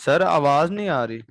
Sir आवाज नहीं आ रही।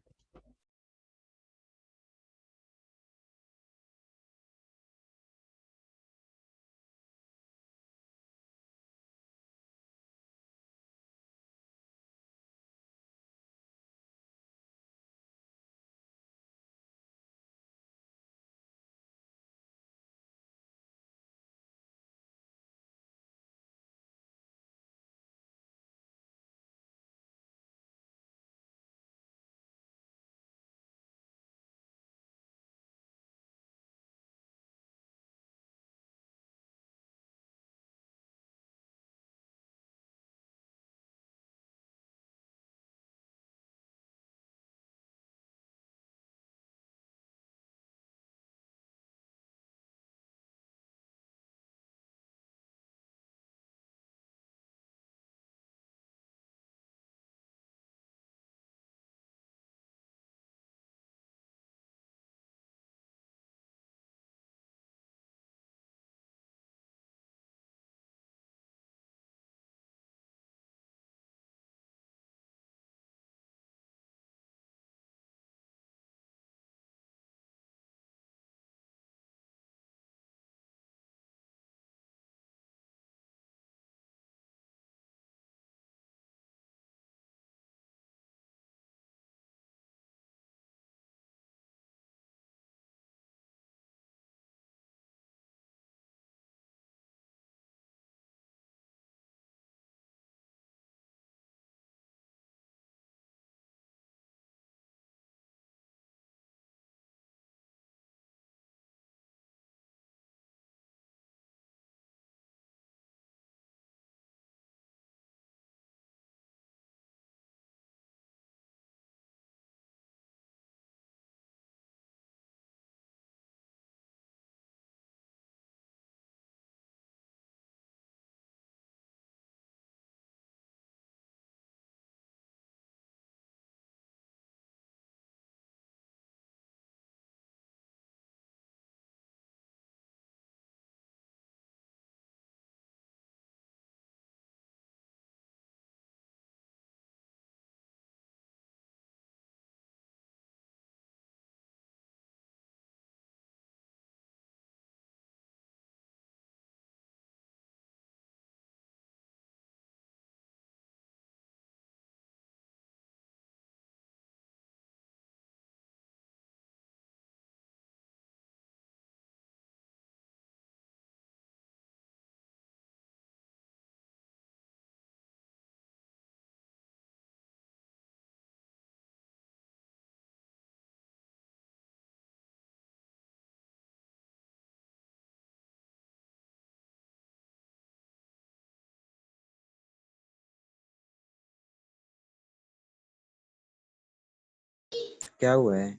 क्या हुआ है?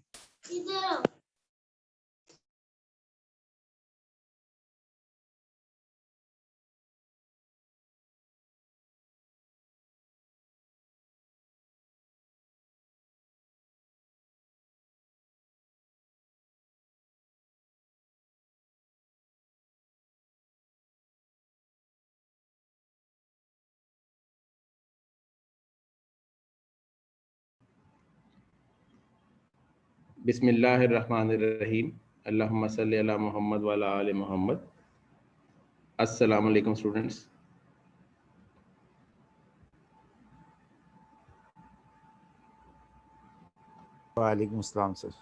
बिस्मिल्लाहिर्रहमानिर्रहीम। अल्लाहुम्मा सल्ली अला मुहम्मद व अला आलि मुहम्मद। अस्सलाम वालेकुम स्टूडेंट्स। वालेकुम अस्सलाम सर।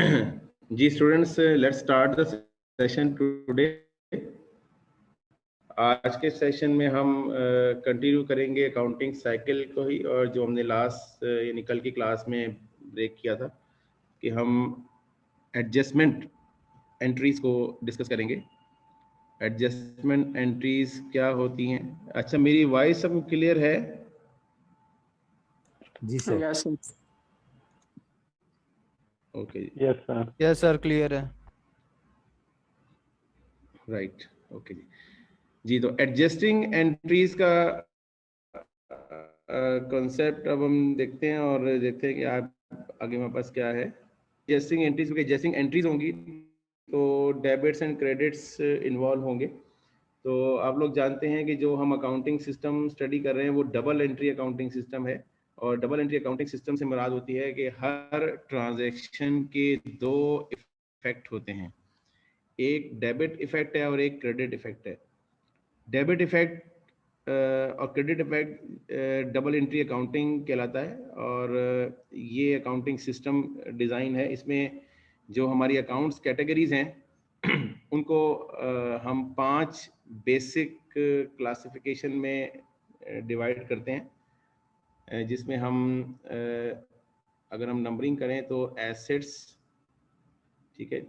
जी students, let's start the session today. आज के सेशन में हम कंटिन्यू करेंगे अकाउंटिंग साइकिल को ही, और जो हमने लास्ट यानी कल की क्लास में ब्रेक किया था कि हम एडजस्टमेंट एंट्रीज को डिस्कस करेंगे। एडजस्टमेंट एंट्रीज क्या होती हैं? अच्छा, मेरी वॉइस सब क्लियर है? जी sir. Yes okay, yes sir clear है। राइट, ओके जी। जी तो एडजस्टिंग एंट्रीज का कॉन्सेप्ट अब हम देखते हैं और देखते हैं कि आप आगे हमारे पास क्या है। एडजस्टिंग एंट्रीज, एडजस्टिंग एंट्रीज होंगी तो डेबिट्स एंड क्रेडिट्स इन्वॉल्व होंगे। तो आप लोग जानते हैं कि जो हम अकाउंटिंग सिस्टम स्टडी कर रहे हैं वो डबल एंट्री अकाउंटिंग सिस्टम है। और डबल एंट्री अकाउंटिंग सिस्टम से मुराद होती है कि हर ट्रांजैक्शन के दो इफेक्ट होते हैं, एक डेबिट इफेक्ट है और एक क्रेडिट इफेक्ट है। डेबिट इफेक्ट और credit effect double entry accounting कहलाता है। और ये अकाउंटिंग सिस्टम डिज़ाइन है। इसमें जो हमारी अकाउंट्स कैटेगरीज हैं उनको हम 5 बेसिक क्लासिफिकेशन में डिवाइड करते हैं, जिसमें हम अगर हम नंबरिंग करें तो एसेट्स, ठीक है,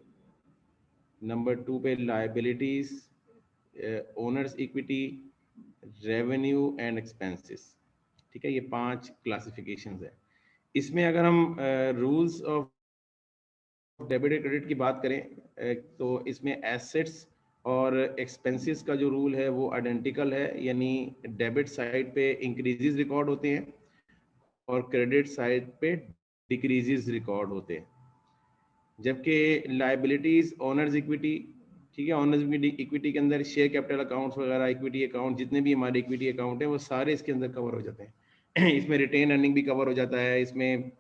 नंबर 2 पे liabilities, owners equity, revenue and expenses. ठीक है, ये 5 क्लासिफिकेशंस है। इसमें अगर हम rules of debit and credit की बात करें तो इसमें एसेट्स और एक्सपेंसेस का जो रूल है वो आइडेंटिकल है, यानी डेबिट साइड पे इंक्रीजेस रिकॉर्ड होते हैं और क्रेडिट साइड पे डिक्रीजेस रिकॉर्ड होते हैं। जबकि लायबिलिटीज, ओनर्स इक्विटी, ठीक है, ऑनर्स इक्विटी के अंदर शेयर कैपिटल अकाउंट्स वगैरह, इक्विटी अकाउंट, जितने भी हमारे इक्विटी अकाउंट हैं वो सारे इसके अंदर कवर हो जाते हैं। इसमें रिटेन अर्निंग भी कवर हो जाता है इसमें,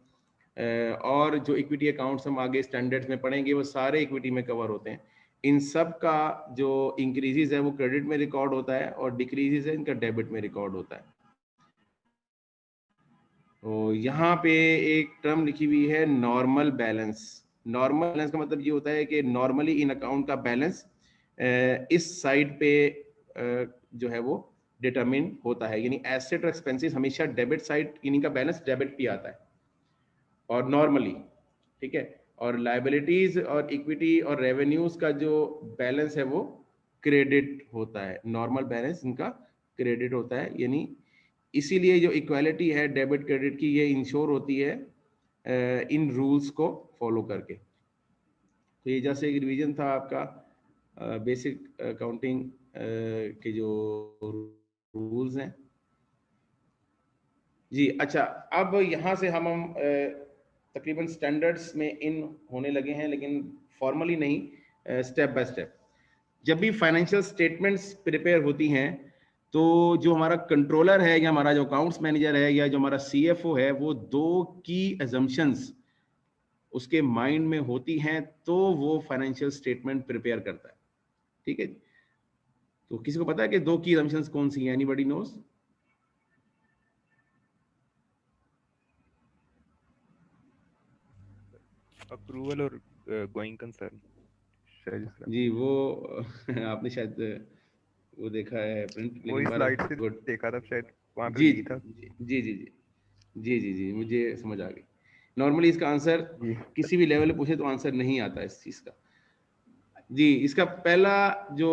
और जो इक्विटी अकाउंट्स हम आगे स्टैंडर्ड्स में पढ़ेंगे वो सारे इक्विटी में कवर होते हैं। इन सब का जो इंक्रीजेज है वो क्रेडिट में रिकॉर्ड होता है और डिक्रीजेज है इनका डेबिट में रिकॉर्ड होता है। तो यहाँ पे एक टर्म लिखी हुई है नॉर्मल बैलेंस। नॉर्मल बैलेंस का मतलब ये होता है कि नॉर्मली इन अकाउंट का बैलेंस इस साइड पे जो है वो डिटरमिन होता है, यानी एसेट और एक्सपेंसेस हमेशा डेबिट साइड, इनका बैलेंस डेबिट पे आता है और नॉर्मली, ठीक है, और लायबिलिटीज और इक्विटी और रेवेन्यूज का जो बैलेंस है वो क्रेडिट होता है। नॉर्मल बैलेंस इनका क्रेडिट होता है, यानी इसीलिए जो इक्वालिटी है डेबिट क्रेडिट की ये इंश्योर होती है इन रूल्स को फॉलो करके। तो ये जैसे एक रिवीजन था आपका बेसिक अकाउंटिंग के जो रूल्स हैं जी। अच्छा, अब यहाँ से हम तकरीबन स्टैंडर्ड्स में इन होने लगे हैं, लेकिन फॉर्मली नहीं, स्टेप बाय स्टेप। जब भी फाइनेंशियल स्टेटमेंट्स प्रिपेयर होती हैं तो जो हमारा कंट्रोलर है या हमारा जो अकाउंट्स मैनेजर है या जो हमारा सीएफओ है वो 2 की अजम्पशंस उसके माइंड में होती हैं तो वो फाइनेंशियल स्टेटमेंट प्रिपेयर करता है। ठीक है, तो किसी को पता है कि 2 की अजम्पशंस कौन सी हैं? Anybody knows? अप्रूवल और गोइंग कंसर्न शायद इसका। जी वो आपने शायद वो देखा है प्रिंट, वो लेकिन इस स्लाइड से गुड। देखा था शायद, वहां पे जी भी था। जी जी जी जी जी, मुझे समझ आ गई। नॉर्मली इसका आंसर जी किसी भी लेवल पे पूछे तो आंसर नहीं आता इस चीज़ का। जी, इसका पहला जो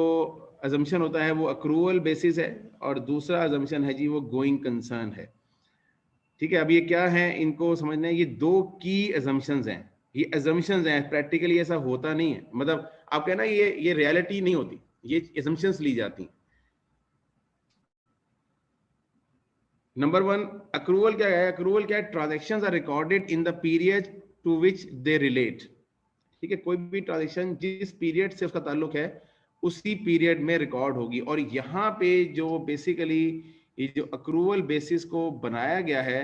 अजम्पशन होता है वो अक्रूवल बेसिस है और दूसरा अजम्पशन है जी वो गोइंग कंसर्न है। ठीक है, अब ये क्या है इनको समझना है। ये 2 की अजम्पशंस हैं, ये अजम्पशंस हैं, प्रैक्टिकली ऐसा होता नहीं है। मतलब आप कहना ये रियलिटी नहीं होती, ये अजम्पशंस ली जाती हैं। नंबर 1 अक्रूवल क्या है? अक्रूवल क्या है? Transactions are recorded in the period to which they relate. ठीक है, कोई भी ट्रांजैक्शन जिस पीरियड से उसका ताल्लुक है उसी पीरियड में रिकॉर्ड होगी। और यहाँ पे जो बेसिकली ये जो अक्रूवल बेसिस को बनाया गया है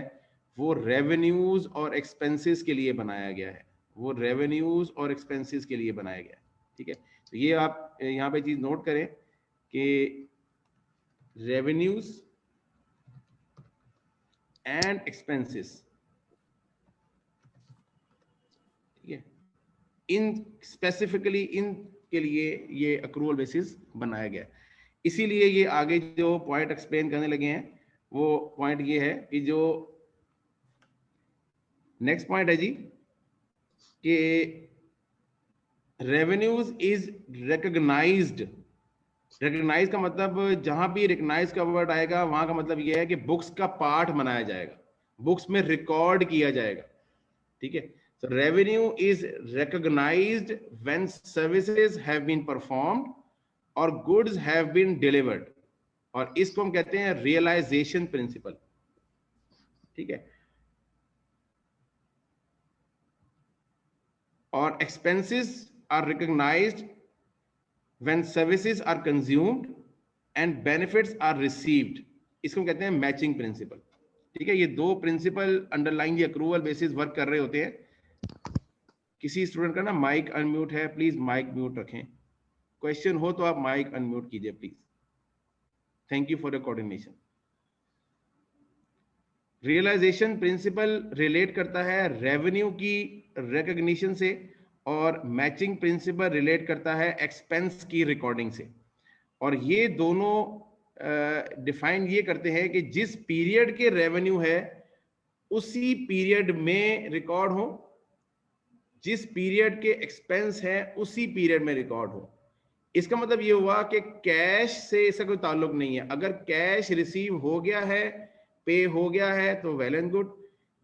वो रेवेन्यूज और एक्सपेंसेस के लिए बनाया गया है। वो रेवेन्यूज और एक्सपेंसेस के लिए बनाया गया है। ठीक है, तो ये आप यहाँ पे चीज नोट करें कि रेवेन्यूज एंड एक्सपेंसेस, ठीक है, इन स्पेसिफिकली इन के लिए ये अक्रूवल बेसिस बनाया गया है। इसीलिए ये आगे जो पॉइंट एक्सप्लेन करने लगे हैं वो पॉइंट ये है कि जो नेक्स्ट पॉइंट है जी कि रेवेन्यूज इज रिकॉग्नाइज्ड। रिकॉग्नाइज का मतलब जहां भी रिकॉग्नाइज का वर्ड आएगा वहां का मतलब यह है कि बुक्स का पार्ट बनाया जाएगा, बुक्स में रिकॉर्ड किया जाएगा। ठीक है, so revenue is recognized when services have been performed और goods have been delivered, और इसको हम कहते हैं रियलाइजेशन प्रिंसिपल। ठीक है, और expenses are recognized when services are consumed and benefits are received, इसको हम कहते हैं मैचिंग प्रिंसिपल। ठीक है, ये दो प्रिंसिपल अंडरलाइन ये अक्रूवल बेसिस वर्क कर रहे होते हैं। किसी स्टूडेंट का ना माइक अनम्यूट है, प्लीज माइक म्यूट रखें। क्वेश्चन हो तो आप माइक अनम्यूट कीजिए please. Thank you for your coordination. Realization principle relate करता है रेवेन्यू की रिकॉग्निशन से और मैचिंग प्रिंसिपल रिलेट करता है एक्सपेंस की रिकॉर्डिंग से। और ये दोनों डिफाइन ये करते हैं कि जिस पीरियड के रेवेन्यू है उसी पीरियड में रिकॉर्ड हो, जिस पीरियड के एक्सपेंस है उसी पीरियड में रिकॉर्ड हो। इसका मतलब ये हुआ कि कैश से इसका कोई ताल्लुक नहीं है। अगर कैश रिसीव हो गया है, पे हो गया है तो वेल एंड गुड,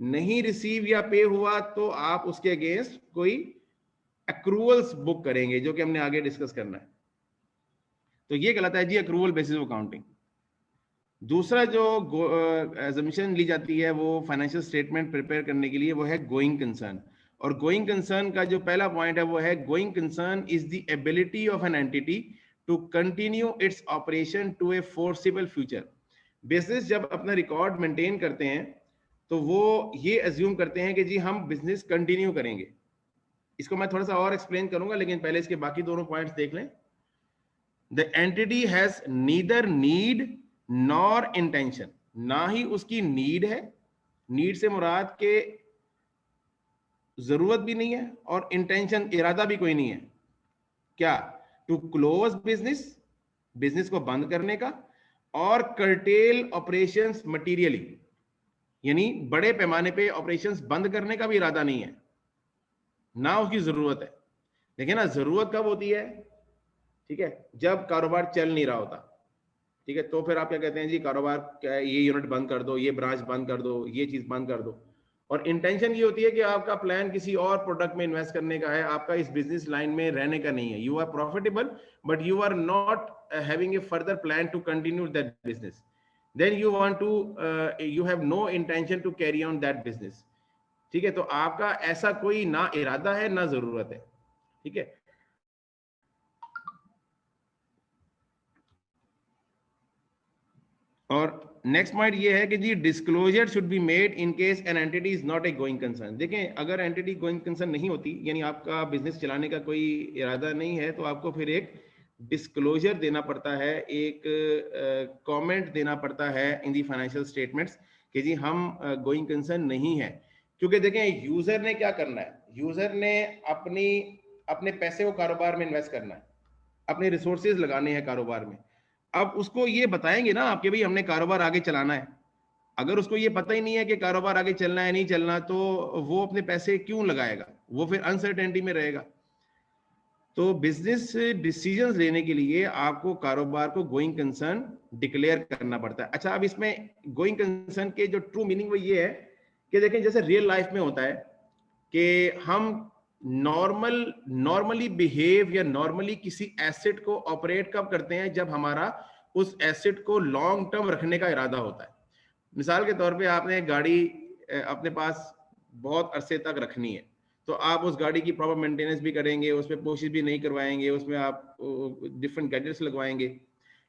नहीं रिसीव या पे हुआ तो आप उसके अगेंस्ट कोई अक्रूवल्स बुक करेंगे, जो कि हमने आगे डिस्कस करना है। तो ये गलत है जी, अक्रूवल बेसिस ऑफ अकाउंटिंग। दूसरा जो assumption ली जाती है वो फाइनेंशियल स्टेटमेंट प्रिपेयर करने के लिए, वो है गोइंग कंसर्न। और गोइंग कंसर्न का जो पहला पॉइंट है वो है going concern is the ability of an entity to continue its operation to a foreseeable future. Business जब अपना रिकॉर्ड मेंटेन करते हैं तो वो ये अज्यूम करते हैं कि जी हम बिजनेस कंटिन्यू करेंगे। इसको मैं थोड़ा सा और एक्सप्लेन करूंगा, लेकिन पहले इसके बाकी दोनों पॉइंट्स देख लें। The entity has neither need nor intention, ना ही उसकी नीड है, नीड से मुराद के जरूरत भी नहीं है, और इंटेंशन इरादा भी कोई नहीं है। क्या? टू क्लोज बिजनेस, बिजनेस को बंद करने का, और कर्टेल ऑपरेशंस मटीरियली, यानी बड़े पैमाने पे ऑपरेशंस बंद करने का भी इरादा नहीं है, ना उसकी जरूरत है। देखिए ना, जरूरत कब होती है? ठीक है, जब कारोबार चल नहीं रहा होता। ठीक है, तो फिर आप क्या कहते हैं जी, कारोबार क्या है, ये यूनिट बंद कर दो, ये ब्रांच बंद कर दो, ये चीज बंद कर दो। और इंटेंशन ये होती है कि आपका प्लान किसी और प्रोडक्ट में इन्वेस्ट करने का है, आपका इस बिजनेस लाइन में रहने का नहीं है। You are profitable but you are not having a further plan to continue that business, then you want to you have no intention to carry on that business. ठीक है, तो आपका ऐसा कोई ना इरादा है ना जरूरत है। ठीक है, और नेक्स्ट पॉइंट ये है कि जी disclosure should be made in case an entity is not a going concern. देखें, अगर एंटिटी गोइंग कंसर्न नहीं होती, यानी आपका बिजनेस चलाने का कोई इरादा नहीं है, तो आपको फिर एक डिस्क्लोजर देना पड़ता है, एक कमेंट देना पड़ता है इन दी फाइनेंशियल स्टेटमेंट्स कि जी हम गोइंग कंसर्न नहीं है। क्योंकि देखें, यूजर ने क्या करना है, यूजर ने अपने पैसे को कारोबार में इन्वेस्ट करना है, अपने रिसोर्सेज लगाने हैं कारोबार में। अब उसको ये बताएंगे ना आपके भाई हमने कारोबार आगे चलाना है। अगर उसको ये पता ही नहीं है कि कारोबार आगे चलना है नहीं चलना, तो वो अपने पैसे क्यों लगाएगा? वो फिर अनसर्टेनिटी में रहेगा। तो बिजनेस डिसीजंस लेने के लिए आपको कारोबार को गोइंग कंसर्न डिक्लेयर करना पड़ता है। अच्छा, अब इसमें गोइंग कंसर्न के जो ट्रू मीनिंग वो ये है कि देखें, जैसे रियल लाइफ में होता है कि हम नॉर्मली बिहेव या नॉर्मली किसी एसेट को ऑपरेट कब करते हैं? जब हमारा उस एसेट को लॉन्ग टर्म रखने का इरादा होता है। मिसाल के तौर पे आपने एक गाड़ी अपने पास बहुत अरसे तक रखनी है, तो आप उस गाड़ी की प्रॉपर मेंटेनेंस भी करेंगे, उसमें पोशिश भी नहीं करवाएंगे, उसमें आप डिफरेंट गैजेट्स लगवाएंगे।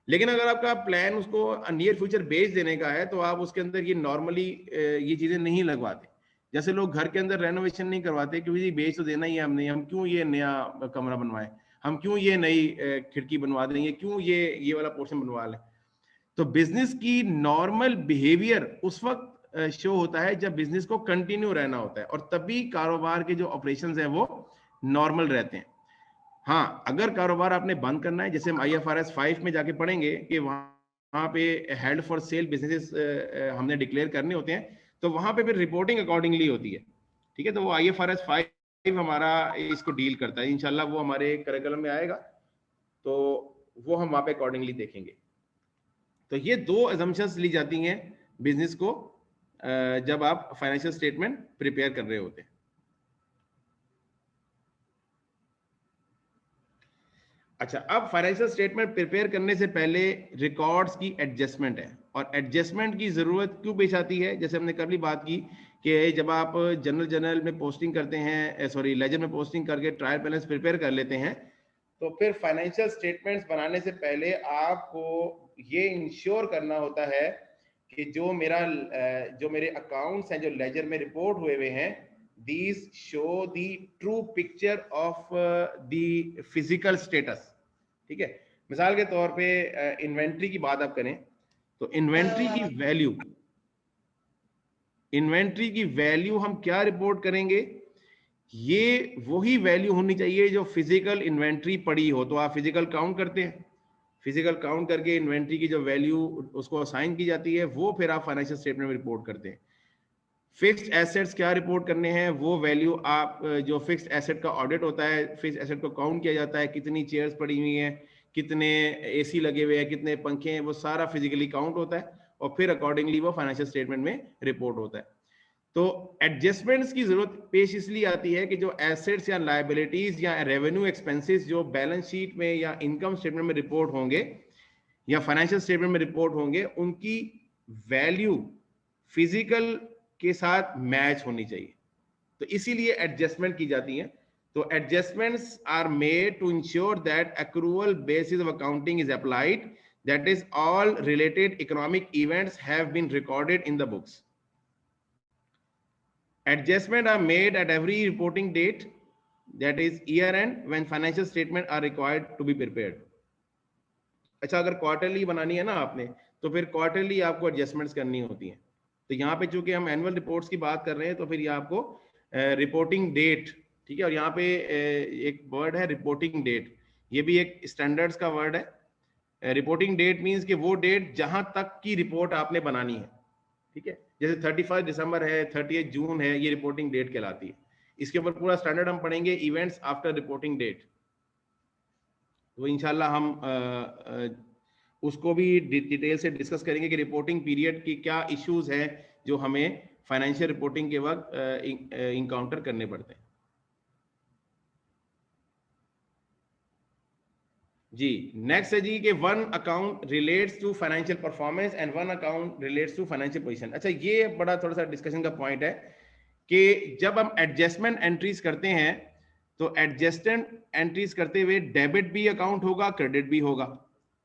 लेकिन अगर आपका प्लान उसको नियर फ्यूचर बेच देने का है, तो आप उसके अंदर ये नॉर्मली ये चीजें नहीं लगवाते। जैसे लोग घर के अंदर रेनोवेशन नहीं करवाते, क्योंकि जी बेच तो देना ही है हमने, हम क्यों ये नया कमरा बनवाएं, हम क्यों ये नई खिड़की बनवा देंगे, क्यों ये वाला पोर्शन बनवा लें। तो बिजनेस की नॉर्मल बिहेवियर उस वक्त शो होता है जब बिजनेस को कंटिन्यू रहना होता है, और तभी कारोबार के जो ऑपरेशंस हैं वो नॉर्मल रहते हैं। हाँ, अगर कारोबार आपने बंद करना है, जैसे हम IFRS 5 में जाके पढ़ेंगे कि वहाँ पे हेल्ड फॉर सेल बिजनेसेस हमने डिक्लेयर करने होते हैं, तो वहाँ पे फिर रिपोर्टिंग अकॉर्डिंगली होती है। ठीक है, तो वो IFRS 5 हमारा इसको डील करता है। इंशाल्लाह वो हमारे करिकुलम में आएगा, तो वो हम वहाँ पे अकॉर्डिंगली देखेंगे। तो ये 2 अजम्पशंस ली जाती हैं बिजनेस को जब आप फाइनेंशियल स्टेटमेंट प्रिपेयर कर रहे होते हैं। अच्छा, अब फाइनेंशियल स्टेटमेंट प्रिपेयर करने से पहले रिकॉर्ड्स की एडजस्टमेंट है, और एडजस्टमेंट की जरूरत क्यों पेश आती है? जैसे हमने कल भी बात की कि जब आप जनरल में पोस्टिंग करते हैं, सॉरी लेजर में पोस्टिंग करके ट्रायल बैलेंस प्रिपेयर कर लेते हैं, तो फिर फाइनेंशियल स्टेटमेंट्स बनाने से पहले आपको ये इंश्योर करना होता है कि जो मेरे अकाउंट्स हैं जो लेजर में रिपोर्ट हुए हैं, these show the true picture of the physical status। ठीक है, मिसाल के तौर पे इन्वेंट्री की बात आप करें, तो इन्वेंट्री की वैल्यू हम क्या रिपोर्ट करेंगे? ये वही वैल्यू होनी चाहिए जो फिजिकल इन्वेंट्री पड़ी हो। तो आप फिजिकल काउंट करते हैं, फिजिकल काउंट करके इन्वेंट्री की जो वैल्यू उसको असाइन की जाती है, वो फिर आप फाइनेंशियल स्टेटमेंट में रिपोर्ट करते हैं। फिक्स्ड एसेट्स क्या रिपोर्ट करने हैं? वो वैल्यू आप जो फिक्स्ड एसेट का ऑडिट होता है, फिक्स्ड एसेट को काउंट किया जाता है, कितनी चेयर्स पड़ी हुई हैं, कितने AC लगे हुए हैं, कितने पंखे हैं, वो सारा फिजिकली काउंट होता है, और फिर अकॉर्डिंगली वो फाइनेंशियल स्टेटमेंट में रिपोर्ट होता है। तो एडजस्टमेंट्स की जरूरत पेश इसलिए आती है कि जो एसेट्स या लायबिलिटीज या रेवेन्यू एक्सपेंसेस जो बैलेंस शीट में या इनकम स्टेटमेंट में रिपोर्ट होंगे या फाइनेंशियल स्टेटमेंट में रिपोर्ट होंगे, उनकी वैल्यू फिजिकल के साथ मैच होनी चाहिए। तो इसीलिए एडजस्टमेंट की जाती है। तो adjustments are made to ensure that accrual basis of accounting is applied, that is all related economic events have been recorded in the books. Adjustments are made at every reporting date, that is year end, when financial statements are required to be prepared। अच्छा, अगर quarterly बनानी है ना आपने, तो फिर quarterly आपको adjustments करनी होती हैं। तो यहाँ पे चूंकि हम एनुअल रिपोर्ट्स की बात कर रहे हैं, तो फिर ये आपको रिपोर्टिंग डेट, ठीक है, और यहाँ पे एक वर्ड है रिपोर्टिंग डेट, ये भी एक स्टैंडर्ड्स का वर्ड है। रिपोर्टिंग डेट मीन्स कि वो डेट जहां तक की रिपोर्ट आपने बनानी है। ठीक है, जैसे 31 दिसंबर है, 30 जून है, ये रिपोर्टिंग डेट कहलाती है। इसके ऊपर पूरा स्टैंडर्ड हम पढ़ेंगे, इवेंट्स आफ्टर रिपोर्टिंग डेट। तो इंशाल्लाह हम उसको भी डिटेल से डिस्कस करेंगे कि रिपोर्टिंग पीरियड की क्या इश्यूज हैं जो हमें फाइनेंशियल रिपोर्टिंग के वक्त इनकाउंटर करने पड़ते हैं। जी, नेक्स्ट है जी कि one account relates to financial performance and one account relates to financial position. अच्छा, ये बड़ा थोड़ा सा डिस्कशन का पॉइंट है कि जब हम एडजस्टमेंट एंट्रीज करते हैं, तो एडजस्टमेंट एंट्रीज करते हुए डेबिट भी अकाउंट होगा, क्रेडिट भी होगा।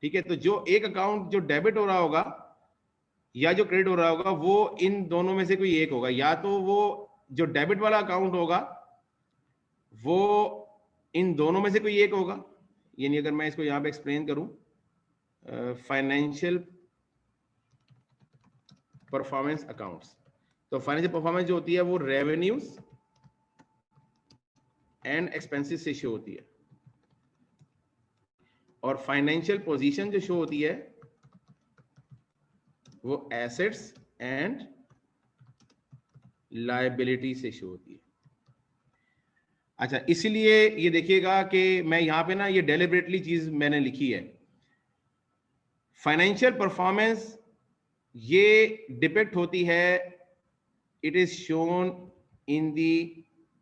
ठीक है, तो जो एक अकाउंट जो डेबिट हो रहा होगा या जो क्रेडिट हो रहा होगा, वो इन दोनों में से कोई एक होगा। या तो वो जो डेबिट वाला अकाउंट होगा वो इन दोनों में से कोई एक होगा, यानी अगर मैं इसको यहां पे एक्सप्लेन करूं, फाइनेंशियल परफॉर्मेंस अकाउंट्स, तो फाइनेंशियल परफॉर्मेंस जो होती है वो रेवेन्यूज एंड एक्सपेंसेस से शो होती है, और फाइनेंशियल पोजीशन जो शो होती है वो एसेट्स एंड लायबिलिटी से शो होती है। अच्छा, इसलिए ये देखिएगा कि मैं यहां पे ना ये डेलिबरेटली चीज मैंने लिखी है। फाइनेंशियल परफॉर्मेंस ये डिपेक्ट होती है, it is shown in the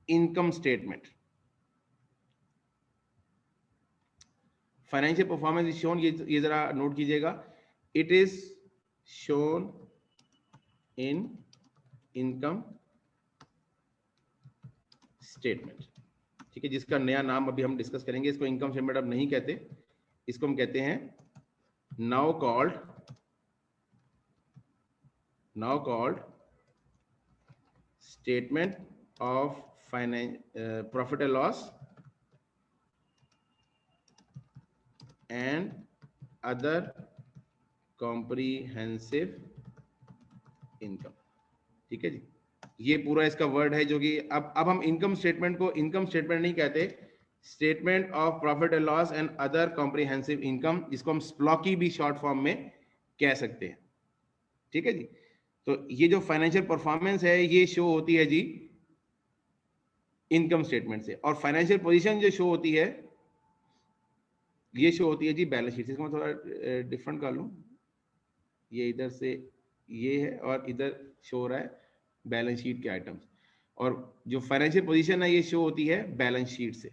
income statement. Financial performance is shown, ये जरा नोट कीजिएगा, it is shown in income statement. ठीक है, जिसका नया नाम अभी हम डिस्कस करेंगे। इसको इनकम स्टेटमेंट अब नहीं कहते, इसको हम कहते हैं now called statement of profit and loss and other comprehensive income. ठीक है जी। ये पूरा इसका वर्ड है जो कि अब हम इनकम स्टेटमेंट को इनकम स्टेटमेंट नहीं कहते, statement of profit and loss and other comprehensive income, जिसको हम स्प्लॉकी भी शॉर्ट फॉर्म में कह सकते हैं। ठीक है जी। तो ये जो फाइनेंशियल परफॉर्मेंस है ये शो होती है जी इनकम स्टेटमेंट से, और फाइनेंशियल पोजीशन जो शो होती है ये शो होती है जी बैलेंस शीट से। इसको मैं थोड़ा डिफरेंट कर लूं, ये इधर से ये है और इधर शो हो रहा है बैलेंस शीट के आइटम्स, और जो फाइनेंशियल पोजीशन है ये शो होती है बैलेंस शीट से।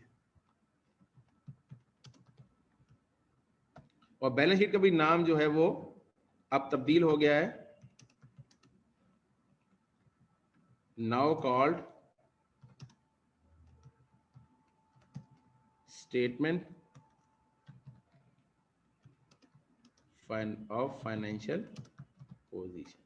और बैलेंस शीट का भी नाम जो है वो अब तब्दील हो गया है, now called statement of financial position.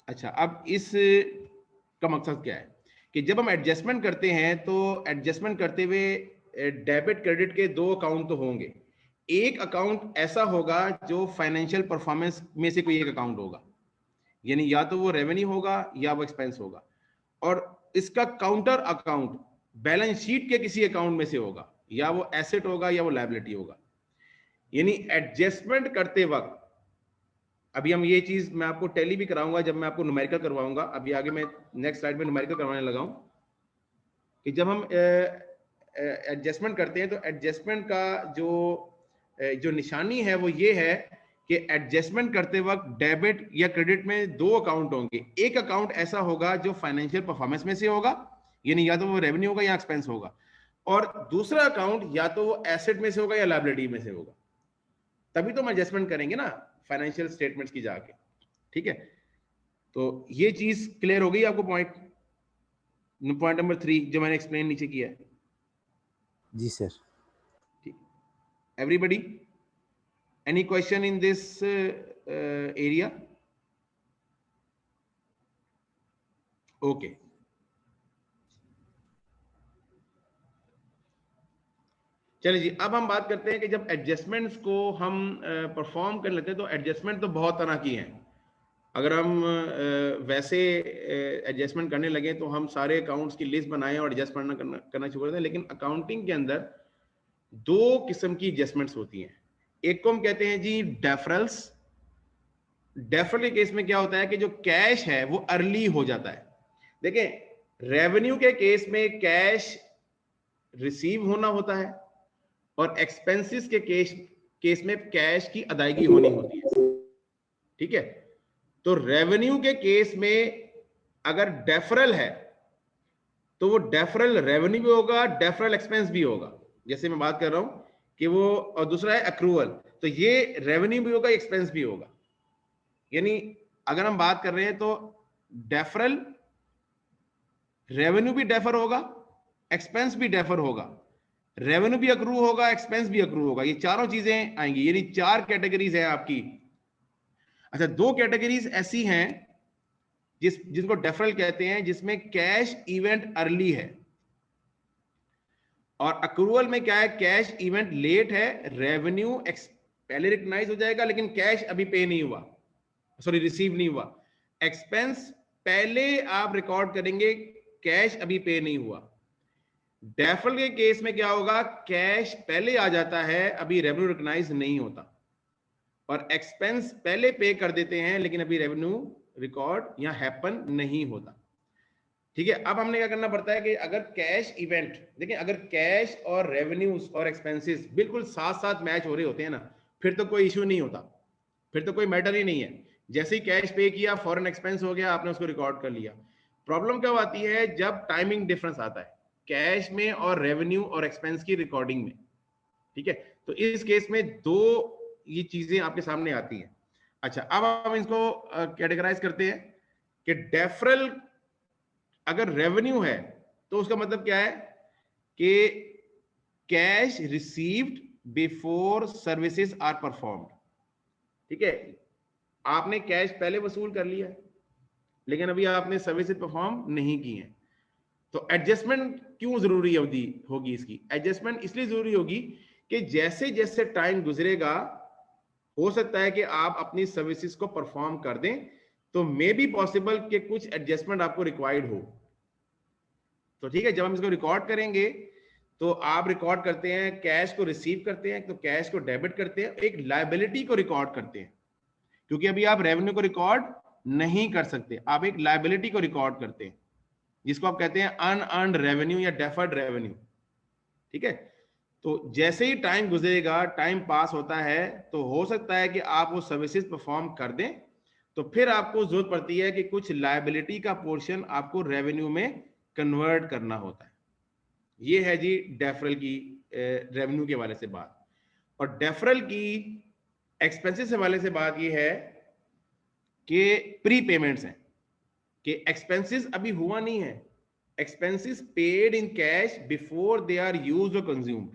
अच्छा, अब इस का मकसद क्या है कि जब हम एडजस्टमेंट करते हैं तो एडजस्टमेंट करते हुए डेबिट क्रेडिट के दो अकाउंट तो होंगे। एक अकाउंट ऐसा होगा जो फाइनेंशियल परफॉर्मेंस में से कोई एक अकाउंट होगा, यानी या तो वो रेवेन्यू होगा या वो एक्सपेंस होगा, और इसका काउंटर अकाउंट बैलेंस शीट के किसी अकाउंट में से होगा, या वो एसेट होगा या वो लायबिलिटी होगा। यानी एडजस्टमेंट करते वक्त, अभी हम ये चीज मैं आपको टैली भी कराऊंगा जब मैं आपको न्यूमेरिकल करवाऊंगा, अभी आगे मैं नेक्स्ट स्लाइड में न्यूमेरिकल करवाने लगा हूं, कि जब हम एडजस्टमेंट करते हैं तो एडजस्टमेंट का जो निशानी है वो ये है कि एडजस्टमेंट करते वक्त डेबिट या क्रेडिट में दो अकाउंट होंगे। एक अकाउंट ऐसा होगा जो फाइनेंशियल परफॉर्मेंस में से होगा, यानी या तो वो रेवेन्यू होगा या एक्सपेंस होगा, और दूसरा अकाउंट या तो वो एसेट में से होगा या लायबिलिटी में से होगा। तभी तो हम एडजस्टमेंट करेंगे ना फाइनेंशियल स्टेटमेंट्स की जाके। ठीक है, तो ये चीज क्लियर हो गई आपको? पॉइंट नंबर 3 जो मैंने एक्सप्लेन नीचे किया है। जी सर। ठीक, everybody any question in this area? Okay, चलिए जी, अब हम बात करते हैं कि जब एडजस्टमेंट्स को हम परफॉर्म कर लेते हैं तो एडजस्टमेंट तो बहुत तरह की हैं। अगर हम वैसे एडजस्टमेंट करने लगे तो हम सारे अकाउंट्स की लिस्ट बनाएं और एडजस्ट करना शुरू करते हैं, लेकिन अकाउंटिंग के अंदर दो किस्म की एडजस्टमेंट्स होती हैं। एक को हम कहते हैं जी डेफरल्स। डेफरल के केस में क्या होता है कि जो कैश है वो अर्ली हो जाता है। देखें, रेवेन्यू के केस में कैश रिसीव होना होता है और एक्सपेंसेस के केस में कैश की अदायगी होनी होती है। ठीक है, तो रेवेन्यू के केस में अगर डेफरल है तो वो डेफरल रेवेन्यू भी होगा, डेफरल एक्सपेंस भी होगा। जैसे मैं बात कर रहा हूं कि वो, और दूसरा है अक्रूवल, तो ये रेवेन्यू भी होगा, एक्सपेंस भी होगा। यानी अगर हम बात कर रहे हैं तो डेफरल रेवेन्यू भी डेफर होगा, एक्सपेंस भी डेफर होगा, रेवेन्यू भी अक्रू होगा, एक्सपेंस भी अक्रू होगा, ये चारों चीजें आएंगी। यानी 4 कैटेगरीज है आपकी। अच्छा, 2 कैटेगरीज ऐसी हैं जिनको डेफरल कहते हैं, जिसमें कैश इवेंट अर्ली है, और अक्रूवल में क्या है, कैश इवेंट लेट है, रेवेन्यू पहले रिकग्नाइज हो जाएगा लेकिन कैश अभी पे नहीं हुआ, सॉरी रिसीव नहीं हुआ। एक्सपेंस पहले आप रिकॉर्ड करेंगे, कैश अभी पे नहीं हुआ। डेफरल के केस में क्या होगा, कैश पहले आ जाता है, अभी रेवेन्यू रिकग्नाइज नहीं होता, और एक्सपेंस पहले पे कर देते हैं लेकिन अभी रेवेन्यू रिकॉर्ड या हैपन नहीं होता। ठीक है, अब हमने क्या करना पड़ता है कि अगर कैश इवेंट, देखिए अगर कैश और रेवेन्यूज और एक्सपेंसेस बिल्कुल साथ साथ मैच हो रहे होते हैं ना, फिर तो कोई इश्यू नहीं होता, फिर तो कोई मैटर ही नहीं है। जैसे ही कैश पे किया, फॉरेन एक्सपेंस हो गया, आपने उसको रिकॉर्ड कर लिया। प्रॉब्लम क्या आती है जब टाइमिंग डिफरेंस आता है कैश में और रेवेन्यू और एक्सपेंस की रिकॉर्डिंग में। ठीक है, तो इस केस में 2 ये चीजें आपके सामने आती हैं। अच्छा, अब हम इसको कैटेगराइज करते हैं कि डेफरल अगर रेवेन्यू है तो उसका मतलब क्या है कि cash received before services are performed. ठीक है, आपने कैश पहले वसूल कर लिया है लेकिन अभी आपने सर्विसेज परफॉर्म नहीं की है, तो एडजस्टमेंट क्यों जरूरी होगी इसकी? एडजस्टमेंट इसलिए जरूरी होगी कि जैसे जैसे टाइम गुजरेगा हो सकता है कि आप अपनी सर्विसेज को परफॉर्म कर दें, तो मे बी पॉसिबल कि कुछ एडजस्टमेंट आपको रिक्वायर्ड हो। तो ठीक है, जब हम इसको रिकॉर्ड करेंगे तो आप रिकॉर्ड करते हैं, कैश को रिसीव करते हैं, तो कैश को डेबिट करते हैं, एक लायबिलिटी को रिकॉर्ड करते हैं, क्योंकि अभी आप रेवेन्यू को रिकॉर्ड नहीं कर सकते, आप एक लायबिलिटी को रिकॉर्ड करते हैं, जिसको आप कहते हैं अनअर्न्ड रेवेन्यू या डेफर्ड रेवेन्यू। ठीक है, तो जैसे ही टाइम गुजरेगा, टाइम पास होता है, तो हो सकता है कि आप वो सर्विसेज परफॉर्म कर दें, तो फिर आपको जरूरत पड़ती है कि कुछ लायबिलिटी का पोर्शन आपको रेवेन्यू में कन्वर्ट करना होता है। ये है जी डेफरल की रेवेन्यू के हवाले से बात। और डेफरल की एक्सपेंसेस के हवाले से बात ये है कि प्री पेमेंट्स हैं, कि एक्सपेंसेस अभी हुआ नहीं है, expenses paid in cash before they are used और कंज्यूम्ड।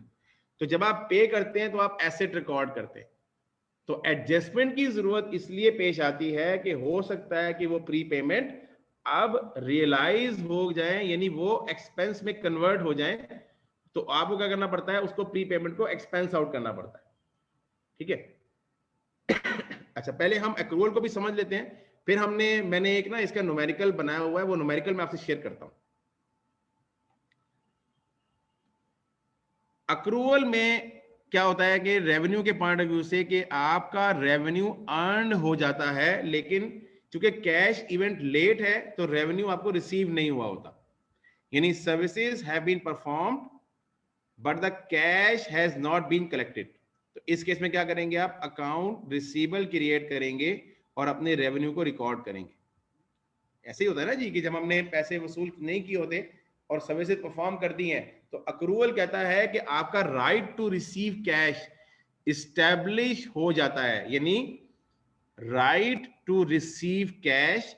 तो जब आप पे करते हैं तो आप एसेट रिकॉर्ड करते हैं, तो एडजस्टमेंट की जरूरत इसलिए पेश आती है कि हो सकता है कि वो प्री पेमेंट अब रियलाइज हो जाए, यानी वो एक्सपेंस में कन्वर्ट हो जाए, तो आपको क्या करना पड़ता है, उसको प्री पेमेंट को एक्सपेंस आउट करना पड़ता है। ठीक है, अच्छा पहले हम एक्रूअल को भी समझ लेते हैं, फिर मैंने एक ना इसका न्यूमेरिकल बनाया हुआ है, वो न्यूमेरिकल मैं आपसे शेयर करता हूं। अक्रूवल में क्या होता है कि रेवेन्यू के पॉइंट ऑफ व्यू से कि आपका रेवेन्यू अर्न हो जाता है, लेकिन चूंकि कैश इवेंट लेट है तो रेवेन्यू आपको रिसीव नहीं हुआ होता, यानी services have been performed but the cash has not been collected. तो इस केस में क्या करेंगे आप, अकाउंट रिसीवेबल क्रिएट करेंगे और अपने रेवेन्यू को रिकॉर्ड करेंगे। ऐसे ही होता है ना जी, कि जब हमने पैसे वसूल नहीं किए होते और सर्विसेज परफॉर्म कर दी हैं, तो अक्रूवल कहता है कि आपका right to receive cash establish हो जाता है, यानी right to receive cash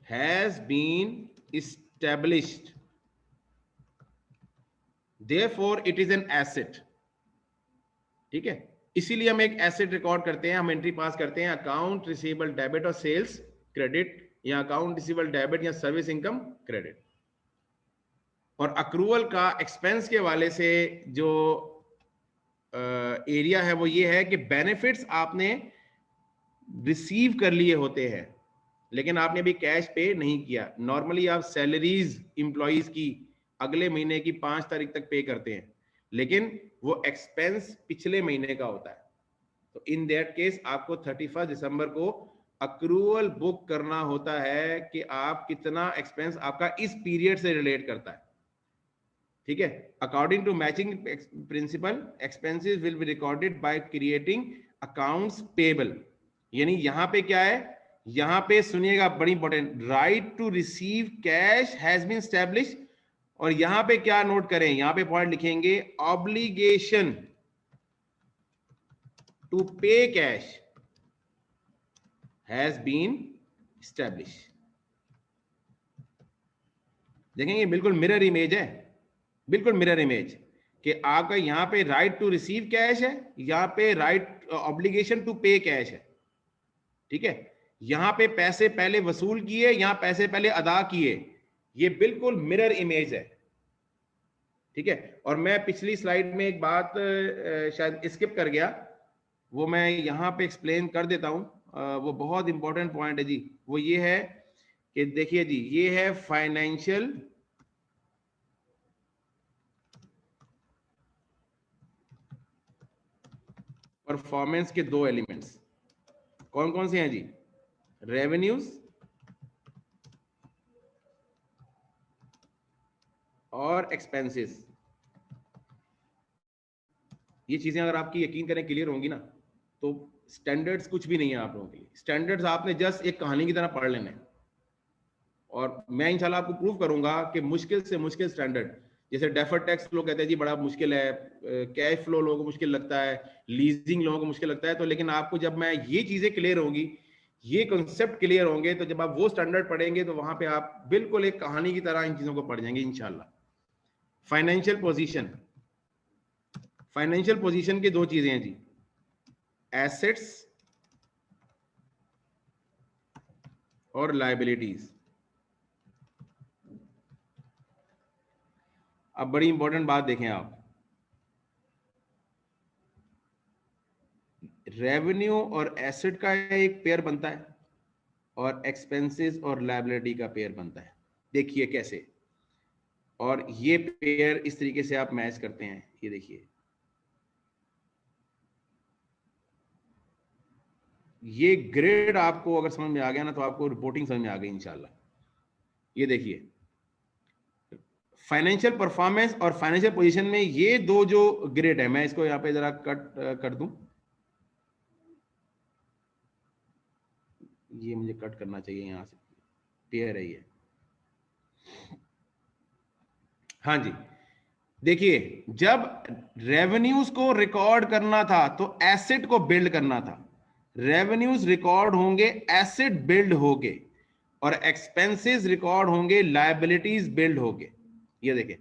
has been established, therefore it is an asset। ठीक है, इसीलिए हम एक एसेट रिकॉर्ड करते हैं, हम एंट्री पास करते हैं अकाउंट रिसीवेबल डेबिट और सेल्स क्रेडिट, या अकाउंट रिसीवेबल डेबिट या सर्विस इनकम क्रेडिट। और अक्रूवल का एक्सपेंस के हवाले से जो एरिया है वो ये है कि बेनिफिट्स आपने रिसीव कर लिए होते हैं, लेकिन आपने अभी कैश पे नहीं किया। नॉर्मली आप सैलरीज इंप्लॉइज की अगले महीने की 5 तारीख तक पे करते हैं, लेकिन वो एक्सपेंस पिछले महीने का होता है, तो इन दैट केस आपको 31 दिसंबर को अक्रूवल बुक करना होता है कि आप कितना एक्सपेंस आपका इस पीरियड से रिलेट करता है। ठीक है, according to matching principle expenses will be recorded by creating accounts payable. यानी यहां पे क्या है, यहां पे सुनिएगा बड़ी important, right to receive cash has been establish, और यहां पे क्या नोट करें, यहां पे पॉइंट लिखेंगे ऑब्लिगेशन टू पे कैश हैज बीन एस्टैब्लिश। देखेंगे बिल्कुल मिरर इमेज है, बिल्कुल मिरर इमेज, कि आपका यहां पे राइट टू रिसीव कैश है, यहां पे राइट ऑब्लिगेशन टू पे कैश है। ठीक है, यहां पे पैसे पहले वसूल किए, यहां पैसे पहले अदा किए, ये बिल्कुल मिरर इमेज है। ठीक है, और मैं पिछली स्लाइड में एक बात शायद स्किप कर गया, वो मैं यहां पे एक्सप्लेन कर देता हूं, वो बहुत इंपॉर्टेंट पॉइंट है जी। वो ये है कि देखिए जी, ये है फाइनेंशियल परफॉर्मेंस के दो एलिमेंट्स, कौन कौन से हैं जी, रेवेन्यूज और एक्सपेंसेस। ये चीजें अगर आपकी यकीन करें क्लियर होंगी ना, तो स्टैंडर्ड्स कुछ भी नहीं है आप लोगों के लिए। स्टैंडर्ड्स आपने जस्ट एक कहानी की तरह पढ़ लेने हैं, और मैं इंशाल्लाह आपको प्रूव करूंगा कि मुश्किल से मुश्किल स्टैंडर्ड, जैसे डेफर्ड टैक्स लोग कहते हैं जी बड़ा मुश्किल है, कैश फ्लो लोगों को मुश्किल लगता है, लीजिंग लोगों को मुश्किल लगता है, तो लेकिन आपको जब मैं ये चीजें क्लियर होंगी, ये कॉन्सेप्ट क्लियर होंगे, तो जब आप वो स्टैंडर्ड पढ़ेंगे तो वहां पे आप बिल्कुल एक कहानी की तरह इन चीजों को पढ़ जाएंगे इंशाल्लाह। फाइनेंशियल पोजीशन, फाइनेंशियल पोजीशन की दो चीजें हैं जी, एसेट्स और लायबिलिटीज। अब बड़ी इंपॉर्टेंट बात देखें आप, रेवेन्यू और एसेट का एक पेयर बनता है और एक्सपेंसेस और लायबिलिटी का पेयर बनता है। देखिए कैसे, और ये पेयर इस तरीके से आप मैच करते हैं। ये देखिए, ये ग्रेड आपको अगर समझ में आ गया ना तो आपको रिपोर्टिंग समझ में आ गई इंशाल्लाह। ये देखिए, फाइनेंशियल परफॉर्मेंस और फाइनेंशियल पोजीशन में ये दो जो ग्रेड है, मैं इसको यहाँ पे जरा कट कर दूं, ये मुझे कट करना चाहिए यहां से, पेयर है ये। हाँ जी, देखिए, जब रेवेन्यूज को रिकॉर्ड करना था तो एसेट को बिल्ड करना था। रेवेन्यूज रिकॉर्ड होंगे एसेट बिल्ड होके, और एक्सपेंसेस रिकॉर्ड होंगे लायबिलिटीज बिल्ड होके। ये देखें,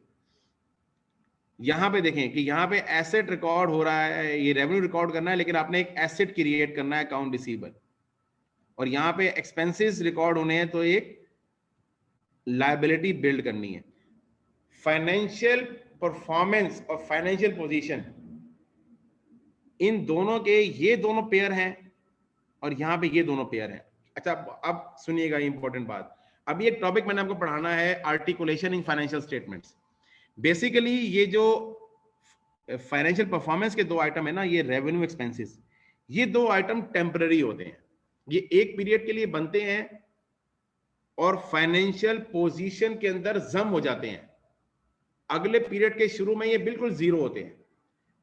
यहां पे देखें कि यहां पे एसेट रिकॉर्ड हो रहा है, ये रेवेन्यू रिकॉर्ड करना है, लेकिन आपने एक एसेट क्रिएट करना है, अकाउंट रिसीवेबल, और यहां पे एक्सपेंसेस रिकॉर्ड होने हैं तो एक लायबिलिटी बिल्ड करनी है। फाइनेंशियल परफॉर्मेंस और फाइनेंशियल पोजीशन, इन दोनों के ये दोनों पेयर हैं और यहां पे ये दोनों पेयर हैं। अच्छा, अब सुनिएगा इंपॉर्टेंट बात, अभी एक टॉपिक मैंने आपको पढ़ाना है, articulation in financial statements. Basically ये जो फाइनेंशियल परफॉर्मेंस के दो आइटम है ना, ये रेवेन्यू एक्सपेंसेस, ये दो आइटम टेम्पररी होते हैं, ये एक पीरियड के लिए बनते हैं और फाइनेंशियल पोजीशन के अंदर जम हो जाते हैं। अगले पीरियड के शुरू में ये बिल्कुल जीरो होते हैं,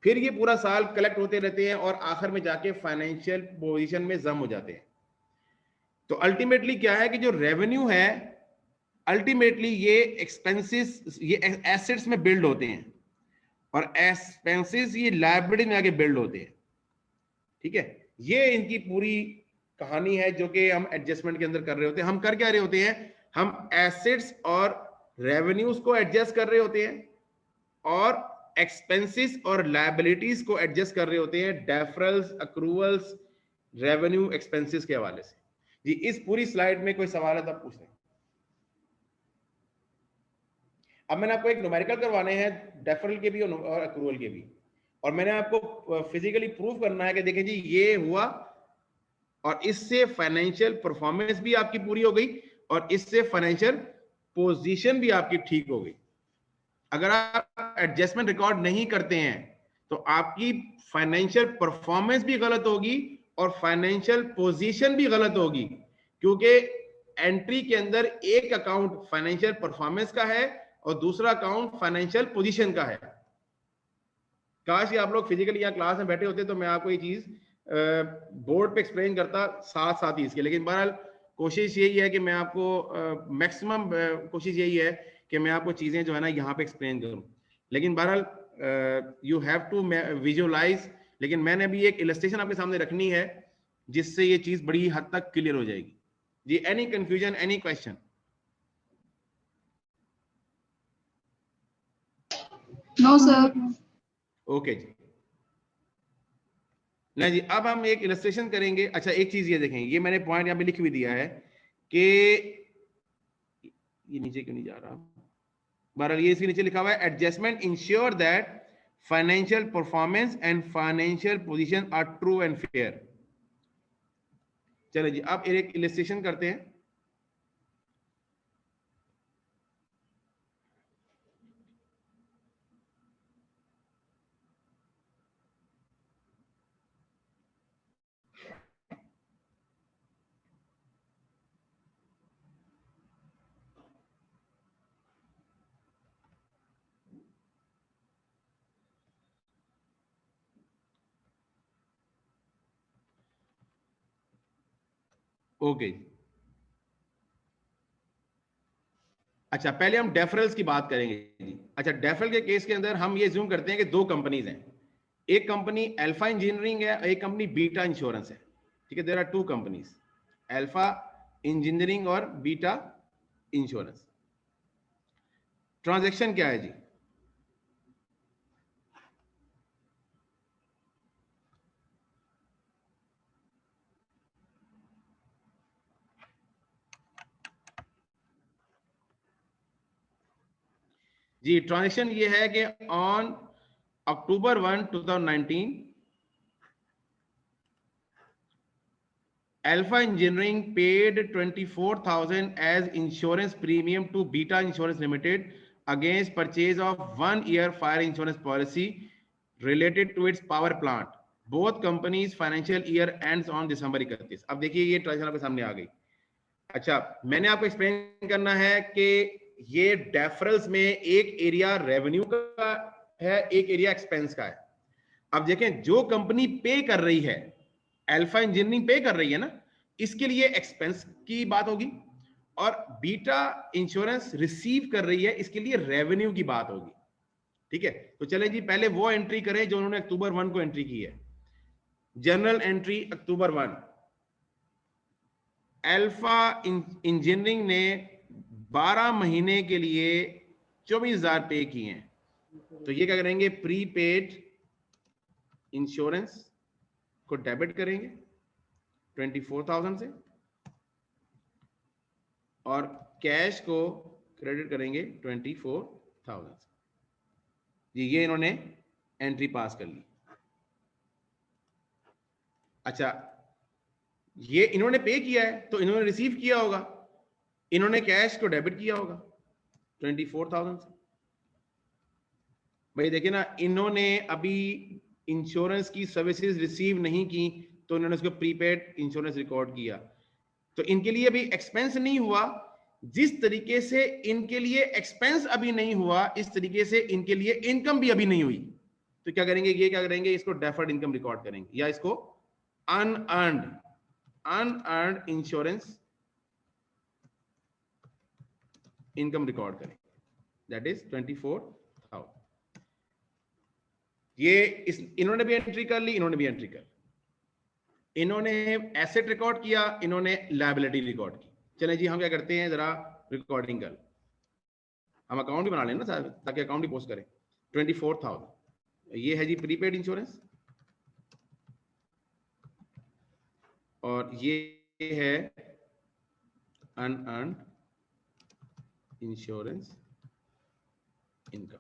फिर ये पूरा साल कलेक्ट होते रहते हैं और आखिर में जाके फाइनेंशियल पोजीशन में जम हो जाते हैं। तो अल्टीमेटली क्या है कि जो रेवेन्यू है, अल्टीमेटली ये एक्सपेंसेस ये एसेट्स में बिल्ड होते हैं और एक्सपेंसेस ये लायबिलिटी में आके बिल्ड होते हैं। ठीक है, ये इनकी पूरी कहानी है जो कि हम एडजस्टमेंट के अंदर कर रहे होते हैं। हम कर क्या रहे होते हैं, हम एसेट्स और रेवेन्यूज को एडजस्ट कर रहे होते हैं और एक्सपेंसेस और लायबिलिटीज को एडजस्ट कर रहे होते हैं, डेफरल्स, अक्रूवल्स, रेवेन्यू, एक्सपेंसेस के हवाले से। जी, इस पूरी स्लाइड में कोई सवाल है तो आप पूछ लें। अब मैंने आपको एक न्यूमेरिकल करवाने हैं, डेफरल के भी और अक्रूवल के भी, और मैंने आपको फिजिकली प्रूव करना है कि देखें जी ये हुआ, और इससे फाइनेंशियल परफॉर्मेंस भी आपकी पूरी हो गई और इससे फाइनेंशियल पोजीशन भी आपकी ठीक हो गई। अगर आप एडजस्टमेंट रिकॉर्ड नहीं करते हैं तो आपकी फाइनेंशियल परफॉर्मेंस भी गलत होगी और फाइनेंशियल पोजीशन भी गलत होगी, क्योंकि एंट्री के अंदर एक अकाउंट फाइनेंशियल परफॉर्मेंस का है और दूसरा अकाउंट फाइनेंशियल पोजीशन का है। काश ये आप लोग फिजिकली यहाँ क्लास में बैठे होते तो मैं आपको ये चीज बोर्ड पे एक्सप्लेन करता साथ साथ ही इसके, लेकिन बहरहाल कोशिश यही है कि मैं आपको मैक्सिमम कोशिश यही है कि मैं आपको चीजें जो है ना यहाँ पे एक्सप्लेन करूँ, लेकिन बहरहाल यू हैव टू विजुअलाइज। लेकिन मैंने भी एक इलस्ट्रेशन आपके सामने रखनी है जिससे ये चीज बड़ी हद तक क्लियर हो जाएगी। जी, any confusion, any question? No sir. Okay जी, नहीं जी, अब हम एक इलस्ट्रेशन करेंगे। अच्छा, एक चीज ये देखें, ये मैंने पॉइंट यहाँ पे लिख भी दिया है कि ये नीचे क्यों नहीं जा रहा, बहरहाल ये इसके नीचे लिखा हुआ है, adjustment ensure that financial performance and financial position are true and fair. चलो जी, अब एक इलस्ट्रेशन करते हैं। ओके, अच्छा पहले हम डेफरल्स की बात करेंगे जी। अच्छा, डेफरल के केस के अंदर हम ये ज्यूम करते हैं कि दो कंपनीज हैं, एक कंपनी अल्फा इंजीनियरिंग है, एक कंपनी बीटा इंश्योरेंस है। ठीक है, there are two companies, alpha engineering और बीटा इंश्योरेंस। ट्रांजैक्शन क्या है जी? जी ट्रांजेक्शन ये है कि on October 1, 2019 Alpha Engineering paid 24,000 as insurance premium to Beta Insurance Limited against purchase of 1 year fire insurance policy related to its power plant. Both companies financial year ends on December 31. अब देखिए ये transaction आपके सामने आ गई। अच्छा, मैंने आपको explain करना है कि ये डेफरल्स में एक एरिया रेवेन्यू का है, एक एरिया एक्सपेंस का है। अब देखें, जो कंपनी पे कर रही है, अल्फा इंजीनियरिंग पे कर रही है ना, इसके लिए एक्सपेंस की बात होगी, और बीटा इंश्योरेंस रिसीव कर रही है, इसके लिए रेवेन्यू की बात होगी। ठीक है, तो चलें जी, पहले वो एंट्री करें जो उन्होंने अक्टूबर 1 को एंट्री की है। जनरल एंट्री अक्टूबर 1, अल्फा इंजीनियरिंग ने 12 महीने के लिए 24,000 पे किए हैं, तो ये क्या करेंगे, प्रीपेड इंश्योरेंस को डेबिट करेंगे 24,000 से, और कैश को क्रेडिट करेंगे 24,000 से। ये इन्होंने एंट्री पास कर ली। अच्छा, ये इन्होंने पे किया है तो इन्होंने रिसीव किया होगा, इन्होंने कैश को डेबिट किया होगा 24,000 से। भाई देखिए ना, इन्होंने अभी इंश्योरेंस की सर्विसेज रिसीव नहीं की तो इन्होंने उसको प्रीपेड इंश्योरेंस रिकॉर्ड किया, तो इनके लिए अभी एक्सपेंस नहीं हुआ। जिस तरीके से इनके लिए एक्सपेंस अभी नहीं हुआ, इस तरीके से इनके लिए इनकम भी अभी नहीं हुई, तो क्या करेंगे, ये क्या करेंगे, इसको डेफर्ड इनकम रिकॉर्ड करेंगे, या इसको अनअर्न्ड इंश्योरेंस इनकम रिकॉर्ड करेंगे, दैट इज 24,000। ये इन्होंने भी एंट्री कर ली, इन्होंने भी एंट्री कर ली, इन्होंने एसेट रिकॉर्ड किया, इन्होंने लायबिलिटी रिकॉर्ड की। चलें जी, हम क्या करते हैं, जरा रिकॉर्डिंग कर, हम अकाउंट भी बना लें ना ताकि अकाउंट भी पोस्ट करें। 24,000 ये है जी प्रीपेड इंश्योरेंस, और ये है अनअर्न्ड इंश्योरेंस इनकम।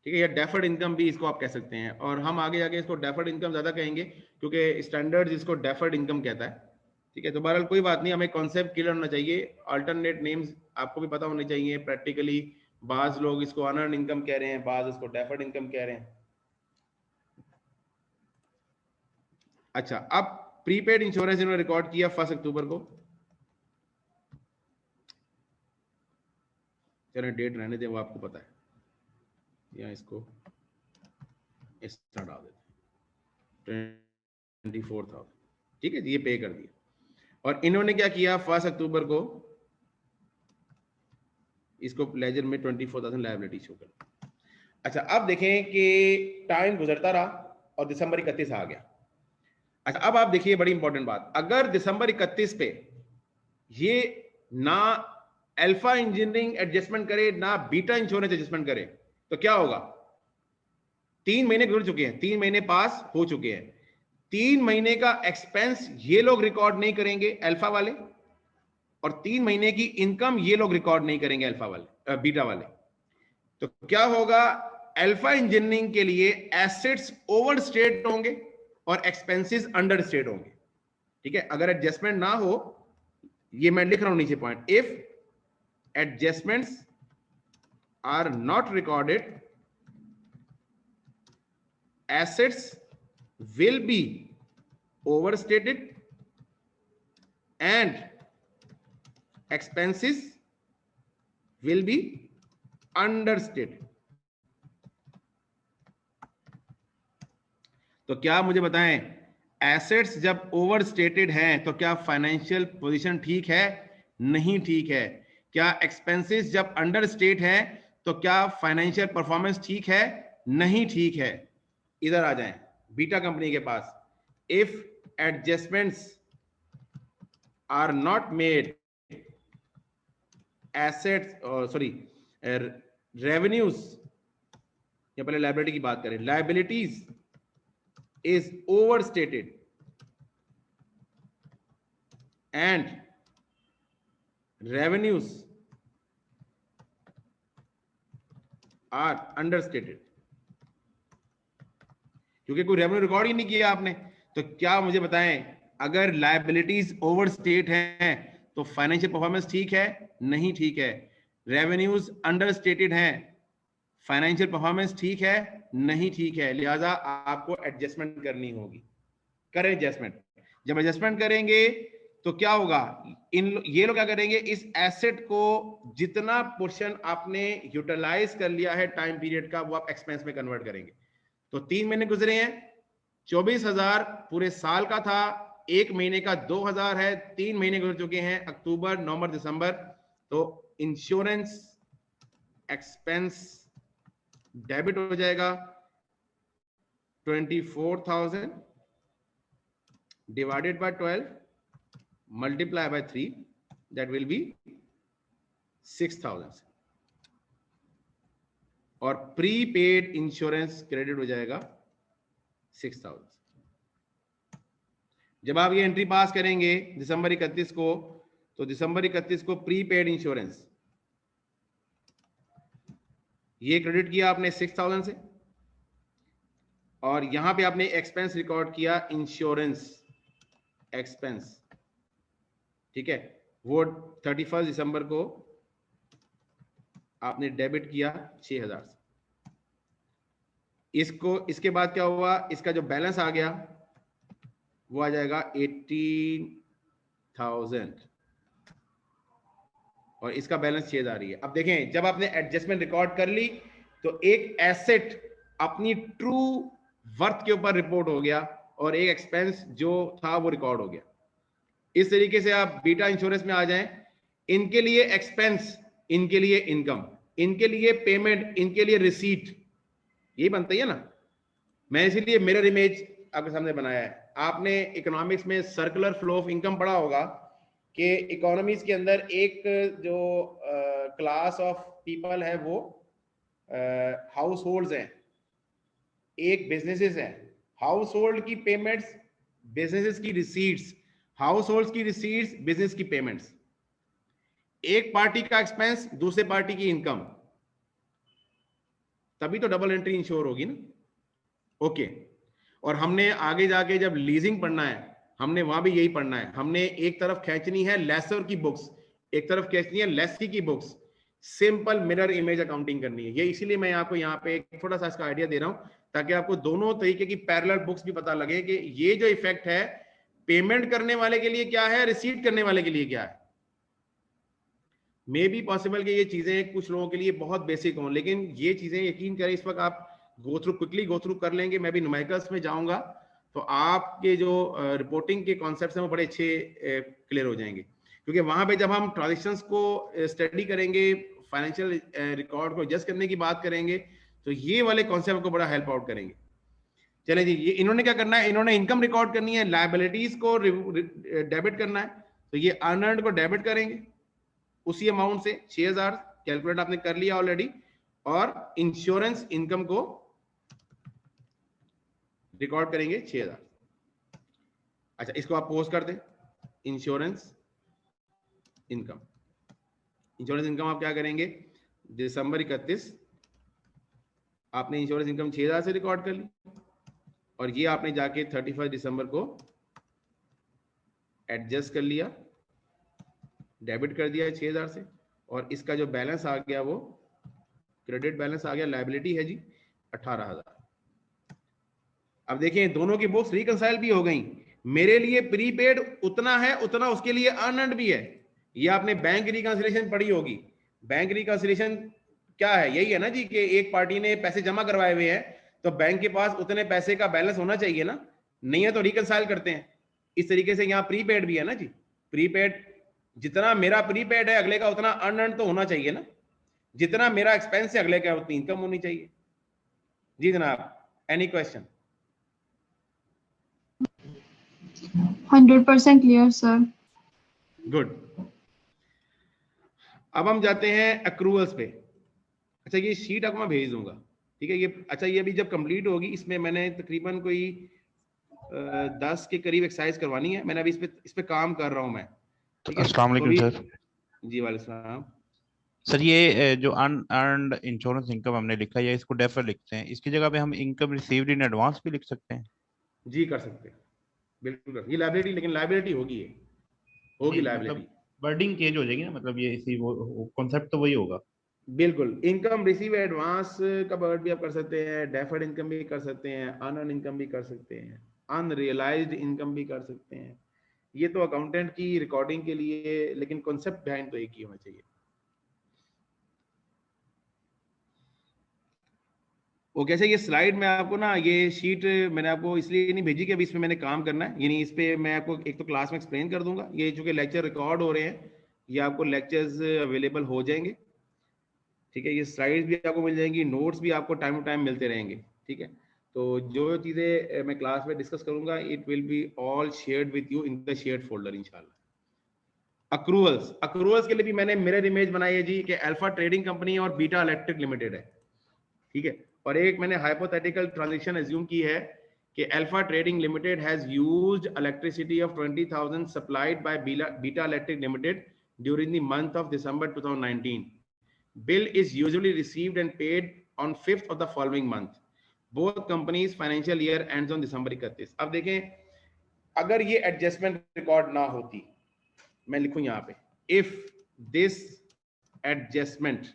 ठीक है, या डेफर्ड इनकम भी इसको आप कह सकते हैं, और हम आगे जाके इसको डेफर्ड इनकम ज्यादा कहेंगे क्योंकि स्टैंडर्ड इसको डेफर्ड इनकम कहता है। ठीक है, तो बहरहाल कोई बात नहीं, हमें कॉन्सेप्ट क्लियर होना चाहिए, अल्टरनेट नेम्स आपको भी पता होने चाहिए। प्रैक्टिकली बाज लोग इसको अनअर्न्ड इनकम कह रहे हैं, बाज इसको डेफर्ड इनकम कह रहे हैं। अच्छा, अब प्रीपेड इंश्योरेंस इन्होंने रिकॉर्ड किया 1 अक्टूबर को। चलें डेट रहने दें, वो आपको पता है, या इसको इस तरह डाल देते हैं 24,000। ठीक है जी, ये पे कर दिया, और इन्होंने क्या किया, 1 अक्टूबर को इसको लेजर में 24,000 लायबिलिटी शो कर। अच्छा, अब देखें कि टाइम गुजरता रहा और दिसंबर 31 आ गया। अच्छा, अब आप देखिए बड़ी इंपॉर्टेंट बात, अगर दिसंबर 31 पे ये ना अल्फा इंजीनियरिंग एडजस्टमेंट करे ना बीटा इंश्योरेंस एडजस्टमेंट करे, तो क्या होगा, 3 महीने गुजर चुके हैं, 3 महीने पास हो चुके हैं, 3 महीने का एक्सपेंस ये लोग रिकॉर्ड नहीं करेंगे अल्फा वाले, और 3 महीने की इनकम ये लोग रिकॉर्ड नहीं करेंगे अल्फा वाले, बीटा वाले। तो क्या होगा, अल्फा इंजीनियरिंग के लिए एसेट्स ओवर स्टेट होंगे और एक्सपेंसेस अंडर स्टेट होंगे। ठीक है, अगर एडजस्टमेंट ना हो, ये मैं लिख रहा हूं नीचे point, if adjustments are not recorded, assets will be overstated and expenses will be understated। तो क्या मुझे बताएं, एसेट्स जब ओवरस्टेटेड हैं तो क्या फाइनेंशियल पोजीशन ठीक है, नहीं ठीक है? क्या एक्सपेंसेस जब अंडर स्टेट है तो क्या फाइनेंशियल परफॉर्मेंस ठीक है, नहीं ठीक है? इधर आ जाएं बीटा कंपनी के पास, if adjustments are not made, assets sorry revenues, या पहले लायबिलिटी की बात करें, liabilities is overstated and revenues are understated, क्योंकि कोई रेवेन्यू रिकॉर्ड ही नहीं किया आपने। तो क्या मुझे बताएं, अगर लायबिलिटीज ओवरस्टेट हैं तो फाइनेंशियल परफॉर्मेंस ठीक है? नहीं ठीक है। रेवेन्यूज अंडरस्टेटेड हैं, फाइनेंशियल परफॉर्मेंस ठीक है? नहीं ठीक है। लिहाजा आपको एडजस्टमेंट करनी होगी। करें एडजस्टमेंट। जब एडजस्टमेंट करेंगे तो क्या होगा, ये लोग क्या करेंगे, इस एसेट को जितना पोर्शन आपने यूटिलाइज कर लिया है टाइम पीरियड का, वो आप एक्सपेंस में कन्वर्ट करेंगे। तो 3 महीने गुजरे हैं, 24,000 पूरे साल का था, 1 महीने का 2,000 है, 3 महीने गुजर चुके हैं, अक्टूबर, नवंबर, दिसंबर। तो इंश्योरेंस एक्सपेंस डेबिट हो जाएगा 24,000 divided by 12 multiply by 3, that will be 6,000। और प्रीपेड इंश्योरेंस क्रेडिट हो जाएगा 6,000। जब आप ये एंट्री पास करेंगे दिसंबर 31 को, तो दिसंबर 31 को प्रीपेड इंश्योरेंस ये क्रेडिट किया आपने 6,000 से, और यहां पे आपने एक्सपेंस रिकॉर्ड किया इंश्योरेंस एक्सपेंस, ठीक है, वो 31 दिसंबर को आपने डेबिट किया 6,000 से। इसके बाद क्या हुआ, इसका जो बैलेंस आ गया वो आ जाएगा 18,000 और इसका बैलेंस 6,000 ही है। अब देखें, जब आपने एडजस्टमेंट रिकॉर्ड कर ली तो एक एसेट अपनी ट्रू वर्थ के ऊपर रिपोर्ट हो गया और एक एक्सपेंस जो था वो रिकॉर्ड हो गया। इस तरीके से आप बीटा इंश्योरेंस में आ जाएं, इनके लिए एक्सपेंस, इनके लिए इनकम, इनके लिए पेमेंट, इनके लिए रिसीट, यही बनता है ना। मैं इसीलिए मिरर इमेज आपके सामने बनाया है। आपने इकोनॉमिक्स में सर्कुलर फ्लो ऑफ इनकम पढ़ा होगा कि इकोनॉमीज के अंदर एक जो क्लास ऑफ पीपल है वो हाउस होल्ड्स हैं, एक बिजनेसेस हैं। हाउस होल्ड की पेमेंट्स, बिजनेसेस की रिसीट्स, हाउस होल्ड की रिसीट्स, बिजनेस की पेमेंट्स। एक पार्टी का एक्सपेंस, दूसरे पार्टी की इनकम, तभी तो डबल एंट्री इंश्योर होगी ना। ओके, और हमने आगे जाके जब लीजिंग पढ़ना है, हमने वहां भी यही पढ़ना है। हमने एक तरफ खींचनी है लेसर की बुक्स, एक तरफ खींचनी है लेसी की books. Simple mirror image accounting करनी है। ये इसीलिए मैं आपको यहाँ पे एक थोड़ा सा इसका आइडिया दे रहा हूं, ताकि आपको दोनों तरीके की पैरेलल बुक्स भी पता लगे कि ये जो इफेक्ट है पेमेंट करने वाले के लिए क्या है, रिसीट करने वाले के लिए क्या है। मे बी पॉसिबल कि ये चीजें कुछ लोगों के लिए बहुत बेसिक हों, लेकिन ये चीजें यकीन करें इस वक्त आप क्विकली गो थ्रू कर लेंगे। मैं भी न्यूमेरिकल्स में जाऊंगा तो आपके जो रिपोर्टिंग के कॉन्सेप्ट्स हैं वो बड़े अच्छे क्लियर हो जाएंगे, क्योंकि वहां पे जब हम ट्रांजेक्शंस को स्टडी करेंगे, फाइनेंशियल रिकॉर्ड को एडजस्ट करने की बात करेंगे, तो ये वाले कॉन्सेप्ट को बड़ा हेल्प आउट करेंगे। चले जी, ये इन्होंने क्या करना है, इन्होंने इनकम रिकॉर्ड करनी है, लायबिलिटीज को डेबिट करना है, तो ये अनअर्न्ड को डेबिट करेंगे उसी अमाउंट से 6,000 कैलकुलेट आपने कर लिया ऑलरेडी, और इंश्योरेंस इनकम को रिकॉर्ड करेंगे 6,000। अच्छा, इसको आप पोस्ट कर दें, इंश्योरेंस इनकम। इंश्योरेंस इनकम आप क्या करेंगे, दिसंबर 31 आपने इंश्योरेंस इनकम 6,000 से रिकॉर्ड कर ली, और ये आपने जाके 31 दिसंबर को एडजस्ट कर लिया, डेबिट कर दिया 6,000 से, और इसका जो बैलेंस आ गया वो क्रेडिट बैलेंस आ गया, लायबिलिटी है जी 18,000। अब देखें, दोनों की बुक्स रिकंसाइल भी हो गई। मेरे लिए प्रीपेड उतना है, उतना उसके लिए अर्नड भी है। ये आपने बैंक रिकंसिलिएशन पढ़ी होगी। बैंक रिकंसिलिएशन क्या है, यही है ना जी कि एक पार्टी ने पैसे जमा करवाए हुए हैं तो बैंक के पास उतने पैसे का बैलेंस होना चाहिए ना, नहीं है तो रिकंसाइल करते हैं। इस तरीके से यहाँ प्रीपेड भी है ना जी, प्रीपेड जितना मेरा प्रीपेड है अगले का उतना अर्नड तो होना चाहिए ना, जितना मेरा एक्सपेंस है अगले का उतनी इनकम होनी चाहिए। जी जनाब, any question? 100% clear sir. Good. अब हम जाते हैं अक्रूवल्स पे। अच्छा, ये शीट आपको मैं भेज दूंगा, ठीक है। ये अच्छा, ये अभी जब कंप्लीट होगी, इसमें मैंने तकरीबन कोई 10 के करीब एक्सरसाइज करवानी है। मैंने अभी इस पे काम कर रहा हूं मैं, ठीक है। अस्सलाम वालेकुम सर। जी वालेकुम सलाम। सर ये जो अनअर्न्ड इंश्योरेंस इनकम हमने लिखा है, या इसको डेफर लिखते हैं, इसकी जगह पे हम इनकम रिसीव्ड इन एडवांस भी लिख सकते हैं? जी कर सकते हैं, बिल्कुल कर, ये लायबिलिटी, लेकिन लायबिलिटी होगी, ये होगी लायबिलिटी। मतलब वर्डिंग चेंज हो जाएगी ना, मतलब ये इसी वो कॉन्सेप्ट तो वही होगा। बिल्कुल, इनकम रिसीव एडवांस का वर्ड भी आप कर सकते हैं, डेफर्ड इनकम भी कर सकते हैं, अनअर्न इनकम भी कर सकते हैं, अनरियलाइज्ड इनकम भी कर सकते हैं। ये तो अकाउंटेंट की रिकॉर्डिंग के लिए, लेकिन कॉन्सेप्ट बिहाइंड तो एक ही होना चाहिए। वो कैसे, ये स्लाइड में आपको ना, ये शीट मैंने आपको इसलिए नहीं भेजी कि अभी इसमें मैंने काम करना है, यानी इस पे मैं आपको एक तो क्लास में एक्सप्लेन कर दूंगा, ये चूंकि लेक्चर रिकॉर्ड हो रहे हैं, ये आपको लेक्चर्स अवेलेबल हो जाएंगे, ठीक है। ये स्लाइड्स भी आपको मिल जाएंगी, नोट्स भी आपको टाइम टू टाइम मिलते रहेंगे, ठीक है। तो जो चीज़ें मैं क्लास में डिस्कस करूंगा, it will be all shared with you in the shared folder इंशाल्लाह। अक्रूवल्स के लिए भी मैंने मिरर इमेज बनाई है जी, कि अल्फा ट्रेडिंग कंपनी और बीटा इलेक्ट्रिक लिमिटेड है, ठीक है। और एक मैंने हाइपोथेटिकल ट्रांजैक्शन एज्यूम की है कि alpha trading limited has used elasticity of 20,000 supplied by beta electric limited during the month of December 2019. Bill is usually received and paid on 5th of the following month. Both companies financial year ends on December 31. अब देखें, अगर ये adjustment record ना होती, मैं लिखूं यहाँ पे, if this adjustment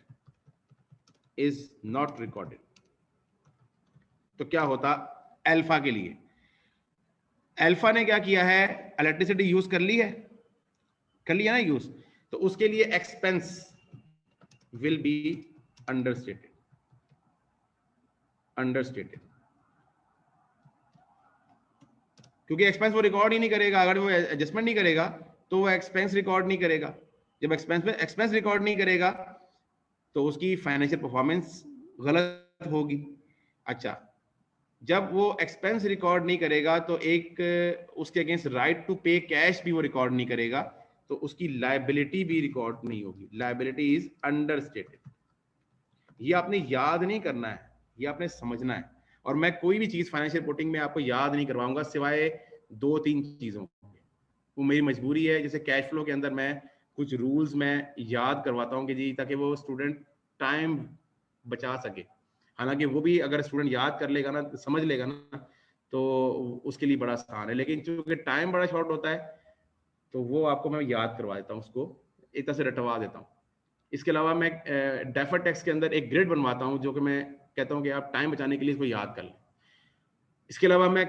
is not recorded, तो क्या होता अल्फा के लिए? अल्फा ने क्या किया है, इलेक्ट्रिसिटी यूज कर ली है, कर लिया ना यूज, तो उसके लिए एक्सपेंस will be understated क्योंकि एक्सपेंस वो रिकॉर्ड ही नहीं करेगा। अगर वो एडजस्टमेंट नहीं करेगा तो वो एक्सपेंस रिकॉर्ड नहीं करेगा। जब एक्सपेंस रिकॉर्ड नहीं करेगा तो उसकी फाइनेंशियल परफॉर्मेंस गलत होगी। अच्छा, जब वो एक्सपेंस रिकॉर्ड नहीं करेगा तो एक उसके अगेंस्ट राइट टू पे कैश भी वो रिकॉर्ड नहीं करेगा, तो उसकी लायबिलिटी भी रिकॉर्ड नहीं होगी। Liability is understated. ये आपने याद नहीं करना है, ये आपने समझना है। और मैं कोई भी चीज फाइनेंशियल रिपोर्टिंग में आपको याद नहीं करवाऊंगा सिवाय 2-3 चीजों के। वो मेरी मजबूरी है। जैसे कैश फ्लो के अंदर मैं कुछ रूल्स मैं याद करवाता हूँ कि जी, ताकि वो स्टूडेंट टाइम बचा सके। हालांकि वो भी अगर स्टूडेंट याद कर लेगा ना, समझ लेगा ना, तो उसके लिए बड़ा आसान है। लेकिन चूंकि टाइम बड़ा शॉर्ट होता है तो वो आपको मैं याद करवा देता हूँ, उसको एक तरह से रटवा देता हूँ। इसके अलावा मैं डेफर टैक्स के अंदर एक ग्रिड बनवाता हूँ, जो कि मैं कहता हूँ कि आप टाइम बचाने के लिए इसको याद कर लें। इसके अलावा मैं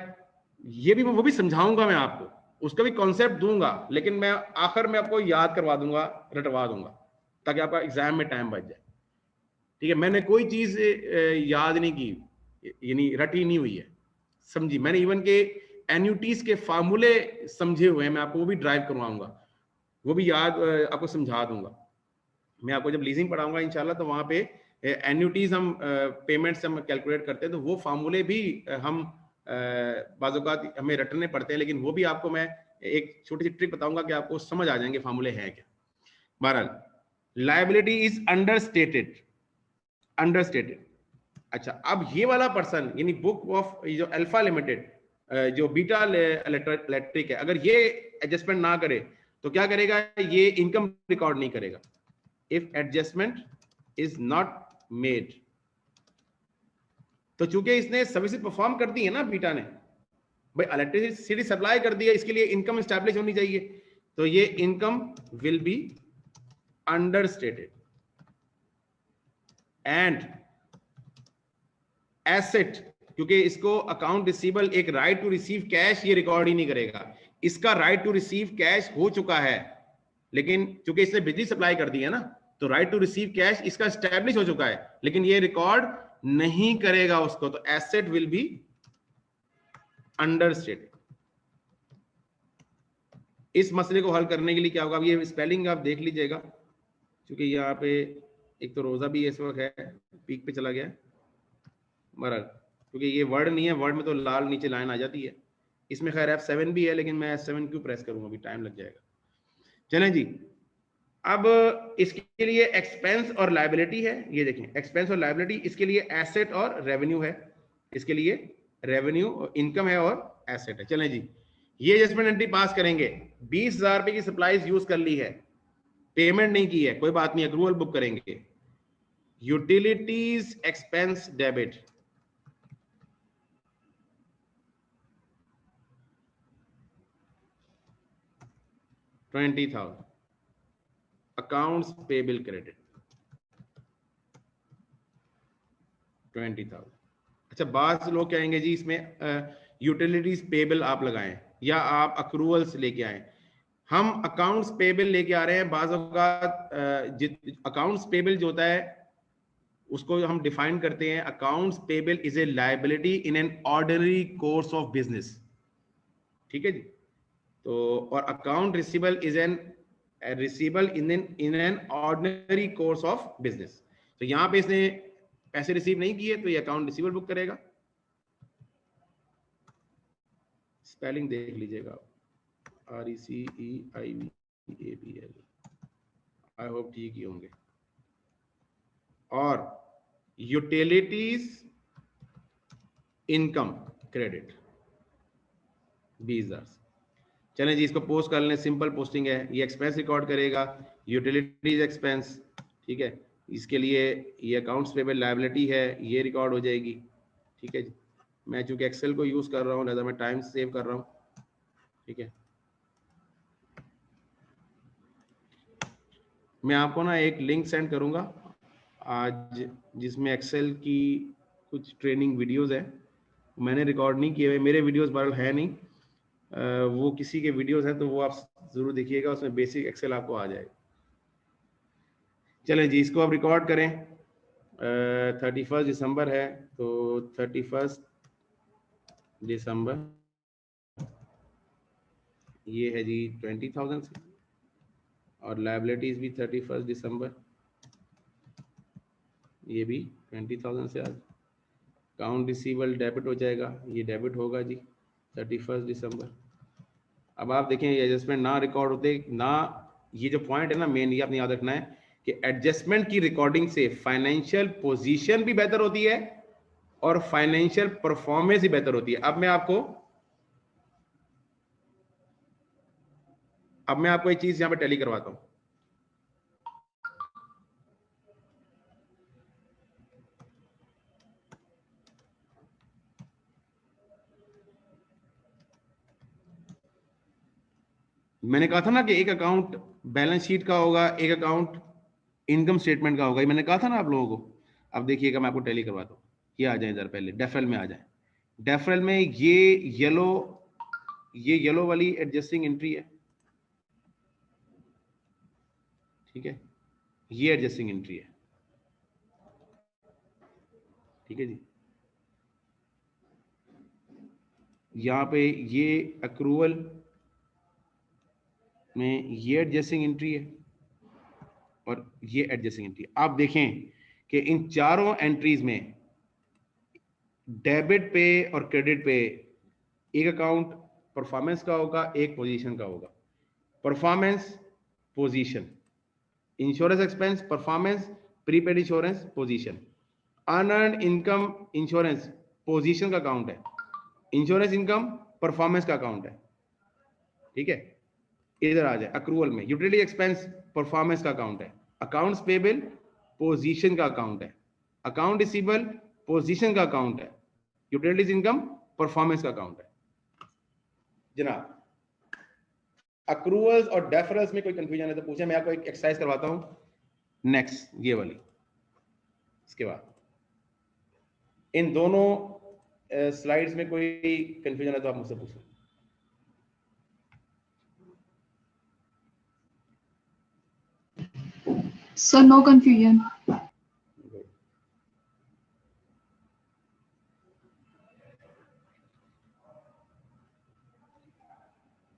ये भी वो भी समझाऊंगा, मैं आपको उसका भी कॉन्सेप्ट दूंगा, लेकिन मैं आखिर में आपको याद करवा दूंगा, रटवा दूंगा, ताकि आपका एग्जाम में टाइम बच जाए। ठीक है, मैंने कोई चीज याद नहीं की, यानी रटी नहीं हुई है, समझी। मैंने इवन के एन्यूटीज के फार्मूले समझे हुए हैं, मैं आपको वो भी ड्राइव करवाऊंगा, वो भी याद आपको समझा दूंगा। मैं आपको जब लीजिंग पढ़ाऊंगा इंशाल्लाह, तो वहां पे एन्यूटीज हम पेमेंट्स हम कैलकुलेट करते हैं, तो वो फार्मूले भी हम बाज़-औक़ात हमें रटने पड़ते हैं, लेकिन वो भी आपको मैं एक छोटी सी ट्रिक बताऊंगा कि आपको समझ आ जाएंगे फार्मूले हैं क्या। बहरहाल, लायबिलिटी इज अंडरस्टेटेड। अच्छा, अब ये वाला पर्सन, यानी बुक ऑफ जो अल्फा लिमिटेड, जो बीटा इलेक्ट्रिक है, अगर ये एडजस्टमेंट ना करे तो क्या करेगा, ये इनकम रिकॉर्ड नहीं करेगा। If adjustment is not made, तो चूंकि इसने सर्विसेज परफॉर्म कर दी है ना बीटा ने, भाई इलेक्ट्रिसिटी सप्लाई कर दी है, इसके लिए इनकम एस्टैब्लिश होनी चाहिए, तो ये income will be understated and asset, क्योंकि इसको अकाउंट रिसीवेबल एक राइट टू रिसीव कैश ये रिकॉर्ड ही नहीं करेगा। इसका राइट टू रिसीव कैश हो चुका है, लेकिन चूंकि इसने बिजली सप्लाई कर दी है ना, तो राइट टू रिसीव कैश इसका एस्टैब्लिश हो चुका है, लेकिन ये रिकॉर्ड नहीं करेगा उसको, तो एसेट विल बी अंडरस्टेटेड। इस मसले को हल करने के लिए क्या होगा, अब ये स्पेलिंग आप देख लीजिएगा, क्योंकि यहाँ पे एक तो रोजा भी इस वक्त है, पीक पे चला गया बहरहाल, क्योंकि ये वर्ड नहीं है, वर्ड में तो लाल नीचे लाइन आ जाती है। इसमें खैर F7 भी है, लेकिन मैं F7 क्यों प्रेस करूंगा, अभी टाइम लग जाएगा। चलें जी, अब इसके लिए एक्सपेंस और लायबिलिटी है, ये देखें एक्सपेंस और लायबिलिटी, इसके लिए एसेट और रेवेन्यू है, इसके लिए रेवेन्यू इनकम है और एसेट है। चलें जी, ये एडजस्टमेंट एंट्री पास करेंगे। 20,000 रुपए की सप्लाईज यूज कर ली है पेमेंट नहीं की है, कोई बात नहीं, अक्रूवल बुक करेंगे। Utilities expense debit, $20,000, accounts payable credit 20,000। अच्छा, बाद लोग कहेंगे जी इसमें यूटिलिटीज पेबल आप लगाएं या आप अक्रूवल्स लेके आए। हम अकाउंट्स पेबल लेके आ रहे हैं। बाज़ औक़ात अकाउंट्स पेबल जो होता है उसको हम डिफाइन करते हैं, accounts payable is a liability in an ordinary course of business, ठीक है जी। तो और account receivable is an receivable in an ordinary course of business. तो यहाँ पे इसने पैसे रिसीव नहीं किए तो ये अकाउंट रिसीवेबल बुक करेगा। स्पेलिंग देख लीजिएगा, RECEIVABL, आई होप ठीक ही होंगे। और यूटिलिटीज इनकम क्रेडिट 20,000। चलें जी, इसको पोस्ट कर लें, सिंपल पोस्टिंग है। ये एक्सपेंस रिकॉर्ड करेगा, यूटिलिटीज एक्सपेंस, ठीक है। इसके लिए ये अकाउंट्स पेबल लायबिलिटी है, ये रिकॉर्ड हो जाएगी, ठीक है जी। मैं चूंकि एक्सेल को यूज कर रहा हूँ लिहाजा मैं टाइम सेव कर रहा हूँ, ठीक है। मैं आपको ना एक लिंक सेंड करूंगा आज, जिसमें एक्सेल की कुछ ट्रेनिंग वीडियोस है। मैंने रिकॉर्ड नहीं किए हुए, मेरे वीडियोस बहरहाल है नहीं, वो किसी के वीडियोस हैं, तो वो आप जरूर देखिएगा, उसमें बेसिक एक्सेल आपको आ जाएगा। चलें जी, इसको आप रिकॉर्ड करें। 31 दिसंबर है, तो 31 दिसंबर ये है जी 20,000 से, और लायबिलिटीज भी 31 दिसंबर ये भी 20,000 से। आज अकाउंट रिसीवेबल डेबिट हो जाएगा, ये डेबिट होगा जी 31 दिसंबर। अब आप देखें ये एडजस्टमेंट ना रिकॉर्ड होते ना, ये जो पॉइंट है ना मेन, ये आपने याद रखना है कि एडजस्टमेंट की रिकॉर्डिंग से फाइनेंशियल पोजीशन भी बेहतर होती है और फाइनेंशियल परफॉर्मेंस भी बेहतर होती है। अब मैं आपको एक चीज यहां पे टैली करवाता हूं। मैंने कहा था ना कि एक अकाउंट बैलेंस शीट का होगा, एक अकाउंट इनकम स्टेटमेंट का होगा, ये मैंने कहा था ना आप लोगों को। अब देखिएगा, मैं आपको टैली करवाता हूँ। ये आ जाए इधर, पहले डेफरल में आ जाए। डेफरल में ये येलो वाली एडजस्टिंग एंट्री है, ठीक है। ये एडजस्टिंग एंट्री है, ठीक है जी। यहां पे ये अक्रूवल में ये एडजस्टिंग एंट्री है और ये एडजस्टिंग एंट्री। आप देखें कि इन चारों एंट्रीज में डेबिट पे और क्रेडिट पे एक अकाउंट परफॉर्मेंस का होगा, एक पोजीशन का होगा। Performance position, insurance expense performance, prepaid insurance position, unearned income insurance position का अकाउंट है, इंश्योरेंस इनकम परफॉर्मेंस का अकाउंट है, ठीक है। इधर आ जाए अक्रूवल में, यूटिलिटी एक्सपेंस परफॉर्मेंस का अकाउंट है, अकाउंट्स पेबल पोजीशन का अकाउंट है, अकाउंट रिसीवेबल पोजीशन का अकाउंट है, यूटिलिटीज इनकम परफॉर्मेंस का अकाउंट है। जनाब, अक्रूवल्स और डेफरल्स में कोई कंफ्यूजन है तो पूछे, मैं आपको एक एक्सरसाइज करवाता हूं नेक्स्ट, ये वाली। इसके बाद इन दोनों स्लाइड्स में कोई कंफ्यूजन है तो आप मुझसे पूछो। Sir, no confusion.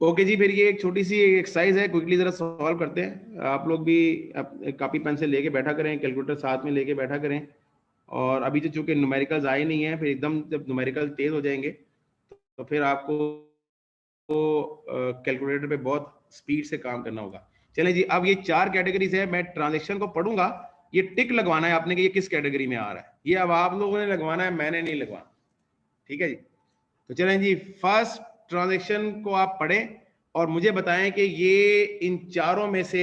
ओके जी, फिर ये एक छोटी सी एक्सरसाइज है, क्विकली जरा सॉल्व करते हैं। आप लोग भी कॉपी पेन से लेके बैठा करें, कैलकुलेटर साथ में लेके बैठा करें। और अभी तो चूंकि न्यूमेरिकल्स आए नहीं है, फिर एकदम जब न्यूमेरिकल तेज हो जाएंगे तो फिर आपको कैलकुलेटर पे बहुत स्पीड से काम करना होगा। चलें जी, अब ये 4 कैटेगरीज है, मैं ट्रांजेक्शन को पढ़ूंगा, ये टिक लगवाना है आपने कि ये किस कैटेगरी में आ रहा है। ये अब आप लोगों ने लगवाना है, मैंने नहीं लगवाना, ठीक है जी। तो चलें जी, फर्स्ट ट्रांजेक्शन को आप पढ़ें और मुझे बताएं कि ये इन चारों में से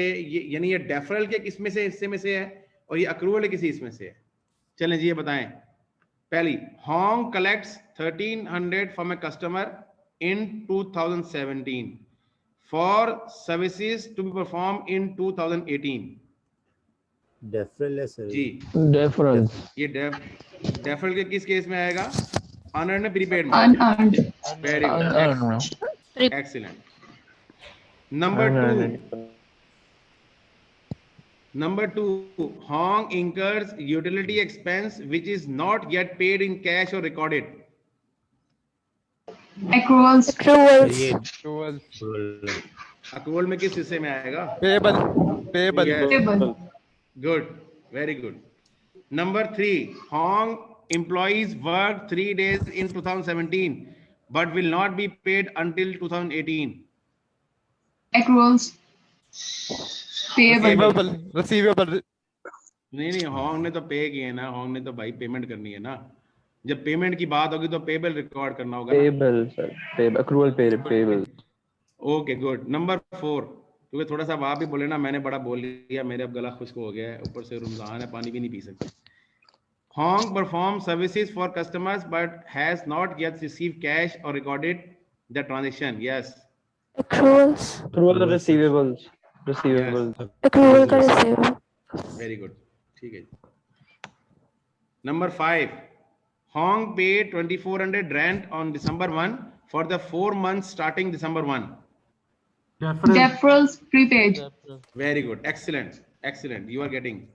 यानी ये डेफरल के किस में से हिस्से में से है और ये अक्रूवल किसी इसमें से है। चलें जी ये बताएं। पहली, Hong collects 1300 from a customer in 2017 for services to be performed in 2018. Deferral है सर। जी Difference. ये डेफरल के किस केस में आएगा? अनअर्न्ड में, प्रीपेड में? Unearned. Very good, excellent. Number two, Hong incurs utility expense which is not yet paid in cash or recorded. Accruals. ये Accrual में किस हिस्से में आएगा? Payable. Payable. Yes. Payable. Good, very good. Number three, Hong employees worked 3 days in 2017 but will not be paid until 2018. Accruals. Payable. Receivable. नहीं, Hong ने तो पे किए ना, Hong ने तो भाई पेमेंट करनी है ना। जब पेमेंट की बात होगी तो पेबल रिकॉर्ड करना होगा ना। Payable, sir. Payable. Accrual payable. Okay good. Number 4, क्योंकि थोड़ा सा आप भी बोले ना, मैंने बड़ा बोल लिया, मेरे अब गला खुश्क हो गया है, ऊपर से रमजान है, पानी भी नहीं पी सकते। Hong performs services for customers but has not yet received cash or recorded the transaction. Yes. Accruals. Accrual receivables. Receivables. Accrual का receivable. वेरी गुड, ठीक है। Number 5, Hong paid 2400 rent on December 1 for the 4 months starting December 1. Deferrals. Prepaid. Very good, excellent, excellent. You are getting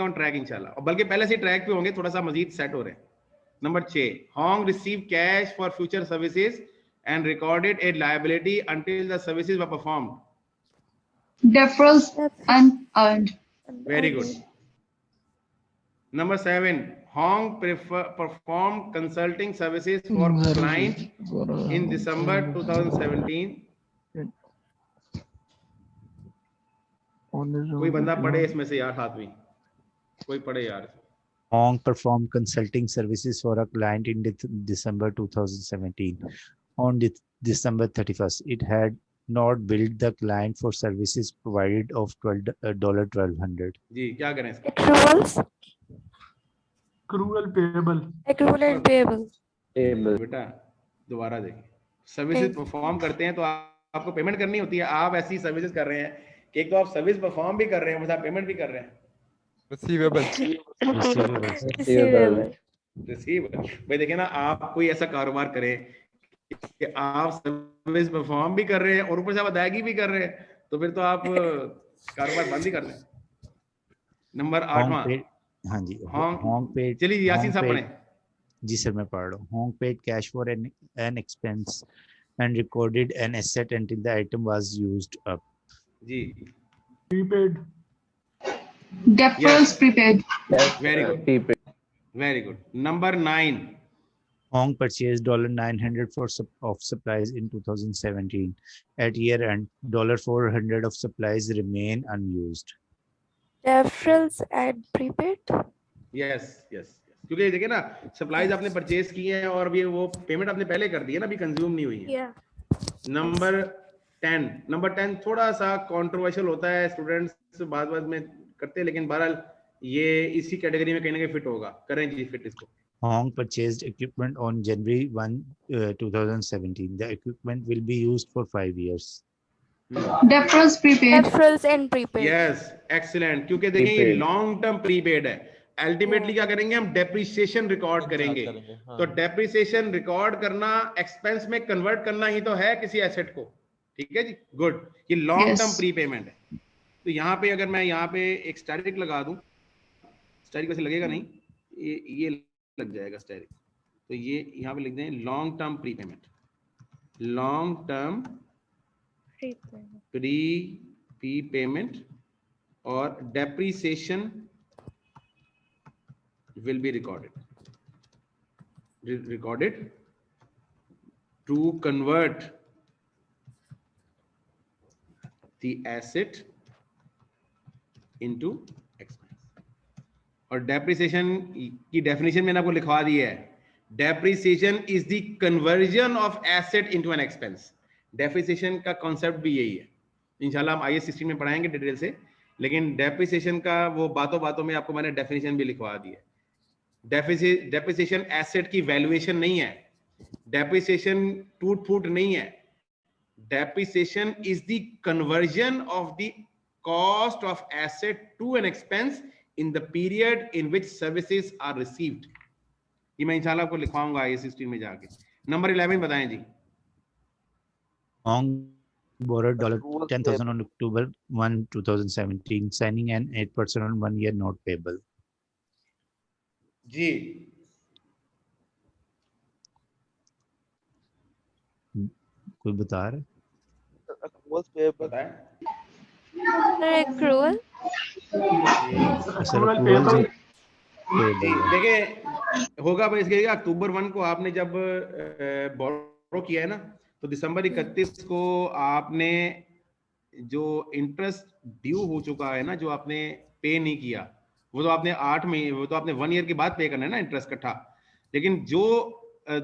on track इंशाल्लाह, और बल्कि पहले से track पे होंगे, थोड़ा सा मजीद सेट हो रहे हैं। Number 6, Hong received cash for future services and recorded a liability until the services were performed. Deferrals. Unearned. Very good. Number 7, Hong performed consulting services for client in December 2017. कोई बंदा पढ़े इसमें से यार, साथ में कोई पढ़े यार। Hong performed consulting services for a client in December 2017. On December 31st, it had not billed the client for services provided of $1200. जी क्या करें इसका? Accruals. Accrual payable. Accrual and payable. Payable. बेटा दोबारा देखिए, सर्विसेज परफॉर्म करते हैं तो आपको पेमेंट करनी होती है। आप ऐसी सर्विसेज कर रहे हैं कि एक तो आप सर्विस परफॉर्म भी कर रहे हैं, मतलब पेमेंट भी कर रहे हैं। Receivable. Receivable. रिसीव भाई देखिए ना, आप कोई ऐसा कारोबार करें कि आप सर्विस परफॉर्म भी कर रहे हैं और ऊपर से आप अदायगी भी कर रहे हैं, तो फिर तो आप कारोबार बंद ही कर दें। नंबर 8वां, हाँ जी, Hong Hong paid। चलिए यासीन साहब पढ़ें। जी सर, मैं पढ़ रहा हूँ। Hong paid cash for an expense and recorded an asset until the item was used up. जी Prepaid. Deferrals. Prepaid. Very good, Prepaid. Very good. Number 9, Hong purchased $900 of supplies in 2017. At year end, $400 of supplies remain unused. Deferrals and prepaid. Yes yes, क्योंकि देखिए ना, supplies आपने purchase की हैं और अभी वो पेमेंट आपने पहले कर दी है ना, अभी कंज्यूम नहीं हुई है। Yeah. नंबर 10 थोड़ा सा कंट्रोवर्शियल होता है, स्टूडेंट्स बाद में करते हैं, लेकिन बहरहाल ये इसी कैटेगरी में कहीं ना कहीं फिट होगा। करें जी फिट इसको। Hong purchased equipment on January 1, 2017. The equipment will be used for 5 years. Deferrals. Prepaid. Deferrals and prepaid. Yes excellent, क्योंकि देखिए ये Prepaid. लॉन्ग टर्म प्रीपेड है। अल्टीमेटली क्या करेंगे हम? डेप्रिसिएशन रिकॉर्ड करेंगे। तो डेप्रिसिएशन रिकॉर्ड करना, एक्सपेंस में कन्वर्ट करना ही तो है किसी एसेट को। ठीक है जी, गुड। ये लॉन्ग Yes. टर्म प्रीपेमेंट है। तो यहाँ पे अगर मैं यहाँ पे एक स्टैटिक लगा दूं, स्टैटिक वैसे लगेगा नहीं, ये लग जाएगा स्टैटिक, तो ये यहाँ पे लिख दें long term prepayment. Long term prepayment और depreciation will be recorded to convert the asset into expense। और डेप्रिसिएशन की डेफिनेशन मैंने आपको लिखवा दी है, depreciation is the conversion of asset into an expense. Depreciation का कॉन्सेप्ट भी यही है, इंशाल्लाह हम IAS 16 में पढ़ाएंगे डिटेल से, लेकिन डेप्रिसिएशन का वो बातों बातों में आपको मैंने डेफिनेशन भी लिखवा दी है। डेप्रिसिएशन एसेट की वैल्यूएशन नहीं है, डेप्रिसिएशन टूट फूट नहीं है, depreciation is the conversion of the cost of asset to an expense in the period in which services are received. ये मैं इंशाल्लाह आपको लिखवाऊंगा IAS 16 में जाके। नंबर 11 बताएं जी। Hong borrowed $10,000 on October 1, 2017, signing an 8% on 1-year note payable. जी कोई बता रहा है? बताएं। Accrual. Accrual payable. जी देखिए होगा भाई इसके अक्टूबर 1 को आपने जब बोरो किया है ना, तो दिसंबर 31 को आपने जो इंटरेस्ट ड्यू हो चुका है ना, जो आपने पे नहीं किया, वो तो आपने 8 महीने, वो तो आपने 1 ईयर के बाद पे करना है ना इंटरेस्ट इकट्ठा, लेकिन जो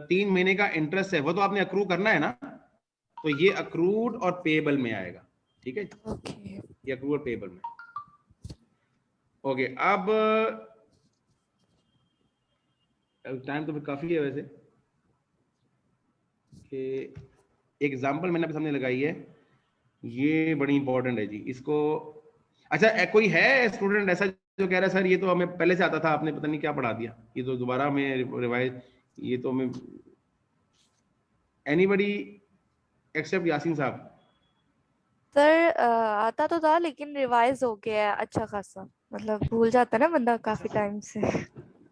3 महीने का इंटरेस्ट है वो तो आपने अक्रू करना है ना, तो ये अक्रूड और पेएबल में आएगा। ठीक है, Okay. ये अक्रूड और पेएबल में। ओके, अब टाइम तो फिर काफी है वैसे कि एक एग्जांपल मैंने आपके सामने लगाई है, ये बड़ी इंपॉर्टेंट है जी इसको। अच्छा कोई है स्टूडेंट ऐसा जो कह रहा है सर ये तो हमें पहले से आता था, आपने पता नहीं क्या पढ़ा दिया, ये तो दोबारा हमें रिवाइज, ये तो हमें, एनीबडी एक्सेप्ट यासीन साहब? सर आता तो था लेकिन रिवाइज हो गया है अच्छा खासा, मतलब भूल जाता है ना बंदा काफी टाइम से।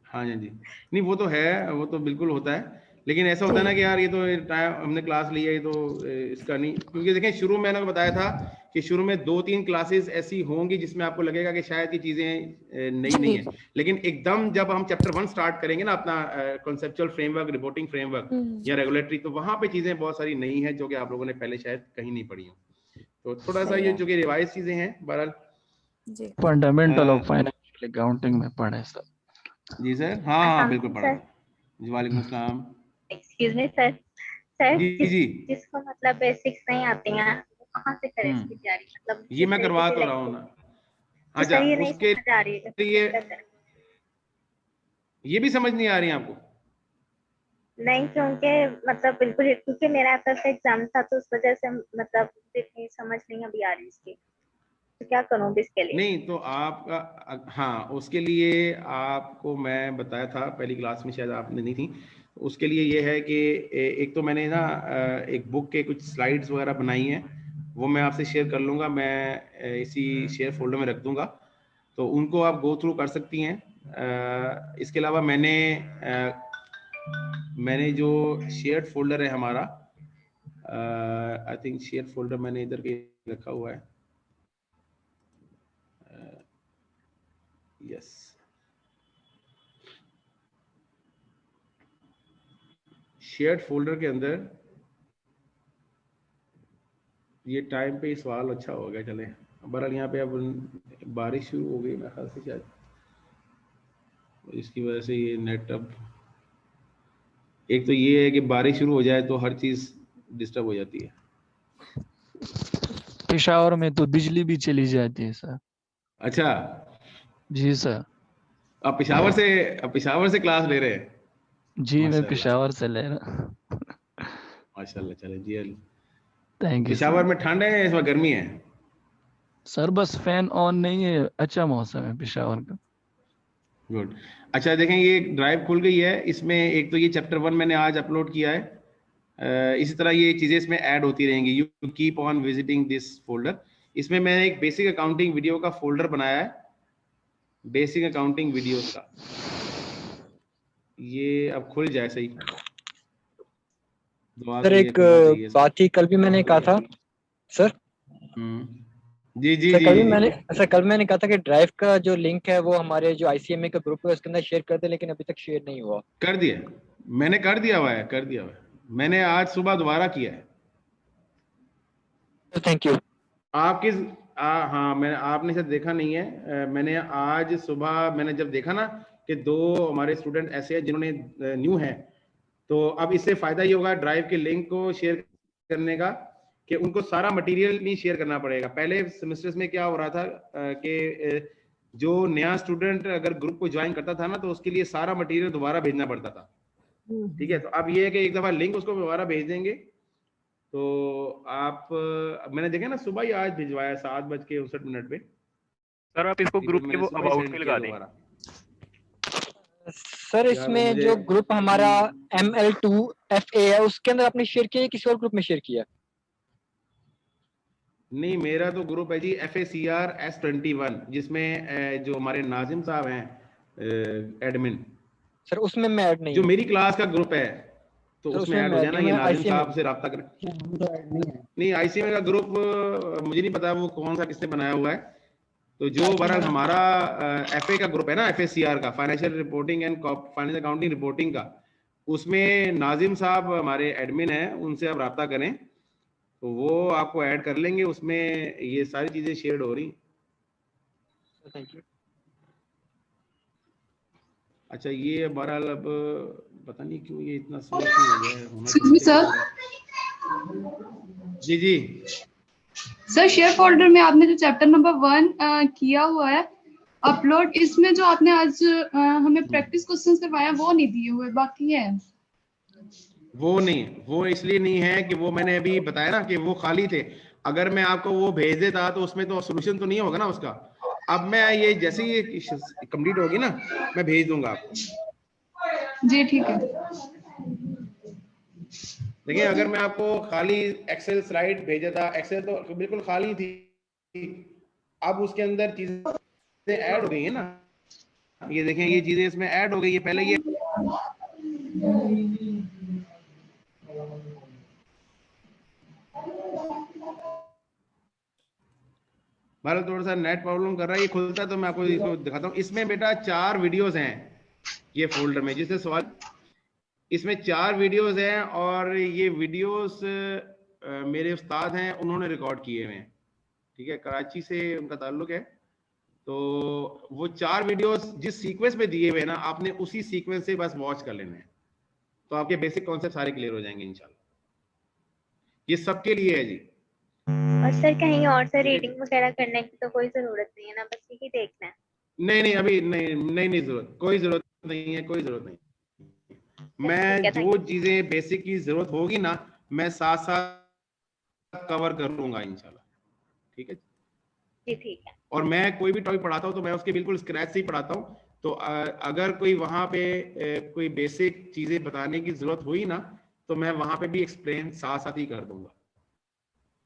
हाँ जी, नहीं वो तो है, वो तो बिल्कुल होता है, लेकिन ऐसा होता है ना कि यार ये तो टाइम हमने क्लास ली है, ये तो इसका नहीं, क्योंकि देखें शुरू में मैंने बताया था कि शुरू में 2-3 क्लासेस ऐसी होंगी जिसमें आपको लगेगा कि शायद ये चीजें नई नहीं है, लेकिन एकदम जब हम चैप्टर 1 स्टार्ट करेंगे ना अपना कॉन्सेप्चुअल फ्रेमवर्क, रिपोर्टिंग फ्रेमवर्क या रेगुलेटरी, तो वहां पे चीजें बहुत सारी नई है जो कि आप लोगों ने पहले शायद कहीं नहीं पढ़ी हो, तो थोड़ा सा ये जो कि रिवाइज चीजें हैं बहरहाल। फंडामेंटल ऑफ फाइनेंशियल अकाउंटिंग में पढ़े सर। जी सर, हाँ बिल्कुल पढ़ा था जी। वालेकुम अस्सलाम। एक्सक्यूज मी सर, सर जी जी जिसको मतलब बेसिक्स नहीं आती हैं वो कहाँ से करें इसकी तैयारी, मतलब ये मैं करवा तो रहा हूँ ना। अच्छा उसके लिए ये भी समझ नहीं आ रही है आपको? नहीं, क्योंकि मतलब बिल्कुल, क्योंकि मेरा आपका एग्जाम था तो उस वजह से मतलब इतनी समझ नहीं अभी आ रही इसकी, तो क्या करूँ इसके लिए? नहीं तो आपका, हाँ उसके लिए आपको मैं बताया था पहली क्लास में, शायद आपने नहीं थी, उसके लिए ये है कि एक तो मैंने ना एक बुक के कुछ स्लाइड्स वगैरह बनाई हैं, वो मैं आपसे शेयर कर लूँगा, मैं इसी शेयर फोल्डर में रख दूँगा, तो उनको आप गो थ्रू कर सकती हैं। इसके अलावा मैंने जो शेयर फोल्डर है हमारा, आई थिंक शेयर फोल्डर मैंने इधर के रखा हुआ है, यस शेयर्ड फोल्डर के अंदर ये टाइम पे सवाल अच्छा हो गया। चले बहरहाल यहाँ पे अब बारिश शुरू हो गई मेरे ख्याल से, शायद इसकी वजह से ये नेट, अब एक तो ये है कि बारिश शुरू हो जाए तो हर चीज डिस्टर्ब हो जाती है। पेशावर में तो बिजली भी चली जाती है सर। अच्छा जी सर। आप पेशावर से क्लास ले रहे हैं? जी मैं पेशावर से ले रहा। माशाल्लाह, चले जी। Thank you. पेशावर में ठंड है इस वक्त गर्मी है? सर बस फैन ऑन नहीं है, अच्छा मौसम है पेशावर का। गुड। अच्छा देखें ये ड्राइव खुल गई है, इसमें एक तो ये चैप्टर 1 मैंने आज अपलोड किया है, इसी तरह ये चीजें इसमें ऐड होती रहेंगी। You keep on visiting this folder. इसमें मैंने एक बेसिक अकाउंटिंग वीडियो का फोल्डर बनाया है, बेसिक अकाउंटिंग वीडियोस का, ये अब खुल जाए सही। सर एक बात थी, कल भी मैंने कहा था सर। जी जी सर, जी कल मैंने कहा था कि ड्राइव का जो लिंक है वो हमारे जो ICMA का ग्रुप है उसके अंदर शेयर कर दे, लेकिन अभी तक शेयर नहीं हुआ। कर दिया मैंने, कर दिया हुआ है मैंने, आज सुबह दोबारा किया है। Thank you. आप किस हाँ मैंने, आपने शायद देखा नहीं है, मैंने आज सुबह मैंने जब देखा ना कि 2 हमारे स्टूडेंट ऐसे हैं जिन्होंने न्यू है, तो अब इससे फायदा ये होगा ड्राइव के लिंक को शेयर करने का कि उनको सारा मटेरियल नहीं शेयर करना पड़ेगा। पहले सेमेस्टर्स में क्या हो रहा था कि जो नया स्टूडेंट अगर ग्रुप को ज्वाइन करता था ना तो उसके लिए सारा मटेरियल दोबारा भेजना पड़ता था। ठीक है, तो अब ये है कि एक दफा लिंक उसको दोबारा भेज देंगे। तो आप मैंने देखा ना सुबह ही आज भिजवाया 7:59 पे। सर आप इसको ग्रुप के वो अबाउट में लगा दें। सर इसमें जो ग्रुप हमारा ML2FA है उसके अंदर आपने शेयर किया या किसी और ग्रुप में शेयर किया? नहीं, मेरा तो ग्रुप है जी FACR S21 जिसमें जो हमारे नाजिम साहब हैं एडमिन। सर उसमें मैं ऐड नहीं जो मेरी क्लास का ग्रुप है तो उसमें ऐड हो जाना। ये नाजिम साहब से रब्ता करें। नहीं, ICMA का ग्रुप मुझे नहीं पता वो कौन सा किसने बनाया हुआ है। तो जो बहरहाल हमारा FA का ग्रुप है ना, FACR का, financial reporting and financial accounting reporting का, उसमें नाजिम साहब हमारे एडमिन हैं, उनसे आप रब्ता करें तो वो आपको ऐड कर लेंगे। उसमें ये सारी चीजें शेयर हो रही। Thank you. अच्छा, ये बहरहाल अब पता नहीं क्यों ये इतना स्लो क्यों हो गया है। Excuse me, sir. जी जी सर शेयर फोल्डर में आपने जो चैप्टर नंबर 1 किया हुआ है अपलोड, इसमें जो आपने आज हमें प्रैक्टिस क्वेश्चंस करवाया वो नहीं दिए हुए, बाकी है। वो नहीं, वो इसलिए नहीं है कि वो मैंने अभी बताया ना कि वो खाली थे। अगर मैं आपको वो भेज देता तो उसमें तो सोल्यूशन तो नहीं होगा ना उसका। अब मैं ये जैसे ही कंप्लीट होगी ना मैं भेज दूंगा आपको। जी ठीक है। देखिए, अगर मैं आपको खाली एक्सेल स्लाइड भेजा था, एक्सेल तो बिल्कुल खाली थी, अब उसके अंदर चीजें ऐड हो गई है ना। ये देखें, ये चीजें इसमें ऐड हो गई है। पहले ये भारत थोड़ा सा नेट प्रॉब्लम कर रहा है। ये खुलता है तो मैं आपको इसको दिखाता हूँ। इसमें बेटा 4 वीडियोस हैं ये फोल्डर में, जिससे सवाल, इसमें 4 वीडियोस हैं और ये वीडियोस मेरे उस्ताद हैं, उन्होंने रिकॉर्ड किए हुए हैं। ठीक है, कराची से उनका ताल्लुक है। तो वो 4 वीडियोस जिस सीक्वेंस में दिए हुए हैं ना, आपने उसी सीक्वेंस से बस वॉच कर लेना है तो आपके बेसिक कॉन्सेप्ट सारे क्लियर हो जाएंगे इंशाल्लाह। ये सबके लिए है जी। और सर कहीं और से रीडिंग वगैरह करने की तो कोई जरूरत नहीं है ना, बस यही देखना है? नहीं अभी नहीं जरूरत, कोई जरूरत नहीं है, कोई जरूरत नहीं। मैं जो चीजें बेसिक की जरूरत होगी ना मैं साथ साथ कवर कर लूंगा इंशाल्लाह। ठीक है जी, ठीक है। और मैं कोई भी टॉपिक पढ़ाता हूँ तो मैं उसके बिल्कुल स्क्रैच से ही पढ़ाता हूँ। तो अगर कोई वहां पे कोई बेसिक चीजें बताने की जरूरत हुई ना तो मैं वहां पे भी एक्सप्लेन साथ साथ ही कर दूंगा।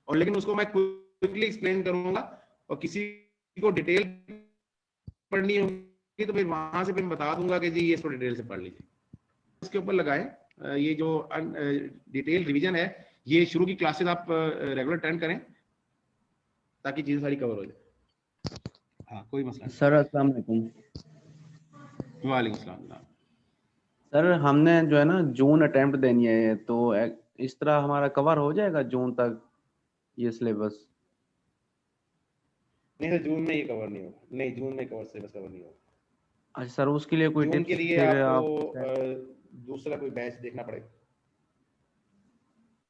और लेकिन उसको मैं क्विकली एक्सप्लेन करूंगा और किसी को डिटेल पढ़नी होगी तो फिर वहां से मैं बता दूंगा कि जी ये इसको डिटेल से पढ़ लीजिए। उसके ऊपर लगाएं। ये जो डिटेल रिवीजन है ये शुरू की क्लासेस आप रेगुलर अटेंड करें ताकि चीजें सारी कवर हो जाए। हाँ, कोई मसला नहीं। सर अस्सलाम वालेकुम। वालेकुम सलाम। सर हमने जो है ना जून अटेम्प्ट देनी है, तो इस तरह हमारा कवर हो जाएगा जून तक ये सिलेबस? नहीं सर, जून में ये कवर नहीं होगा। नहीं, जून में सिलेबस कवर नहीं होगा। अच्छा सर, उसके लिए कोई जून टिप्स के लिए फिर आपको दूसरा कोई बैच देखना पड़ेगा।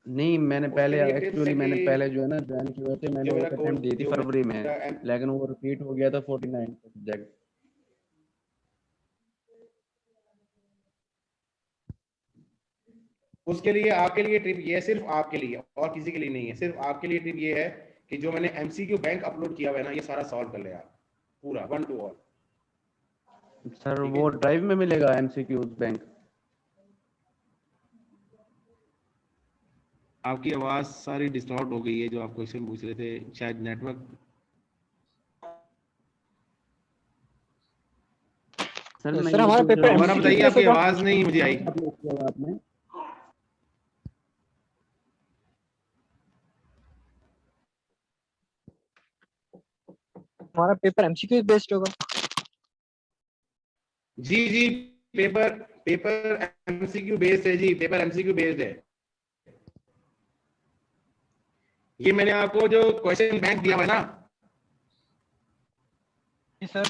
नहीं, मैंने पहले लिए एक्चुअली tips है मैंने कि पहले जो है ना ज्वाइन किया थे, मैंने जो एक मेरा अटेम्प्ट दी थी जो फरवरी में, मेरा लेकिन वो रिपीट हो गया था 49 सब्जेक्ट। उसके लिए आपके लिए ट्रिप ये है, सिर्फ आपके लिए और किसी के लिए नहीं है। सिर्फ आपके लिए ट्रिप ये है कि जो मैंने MCQ बैंक अपलोड किया हुआ है ना ये सारा सॉल्व कर ले आप पूरा 1 to all। सर वो ड्राइव में मिलेगा MCQs बैंक? आपकी आवाज सारी डिस्टॉर्ट हो गई है। जो आप क्वेश्चन पूछ रहे थे शायद नेटवर्क। सर हमारा पेपर हमारा बताइए, आपकी आवाज नहीं मुझे आई। आपने हमारा पेपर MCQ बेस्ड होगा? जी पेपर MCQ बेस्ड है जी, पेपर MCQ बेस्ड है। ये मैंने आपको जो क्वेश्चन बैंक दिया हुआ है ना जी सर।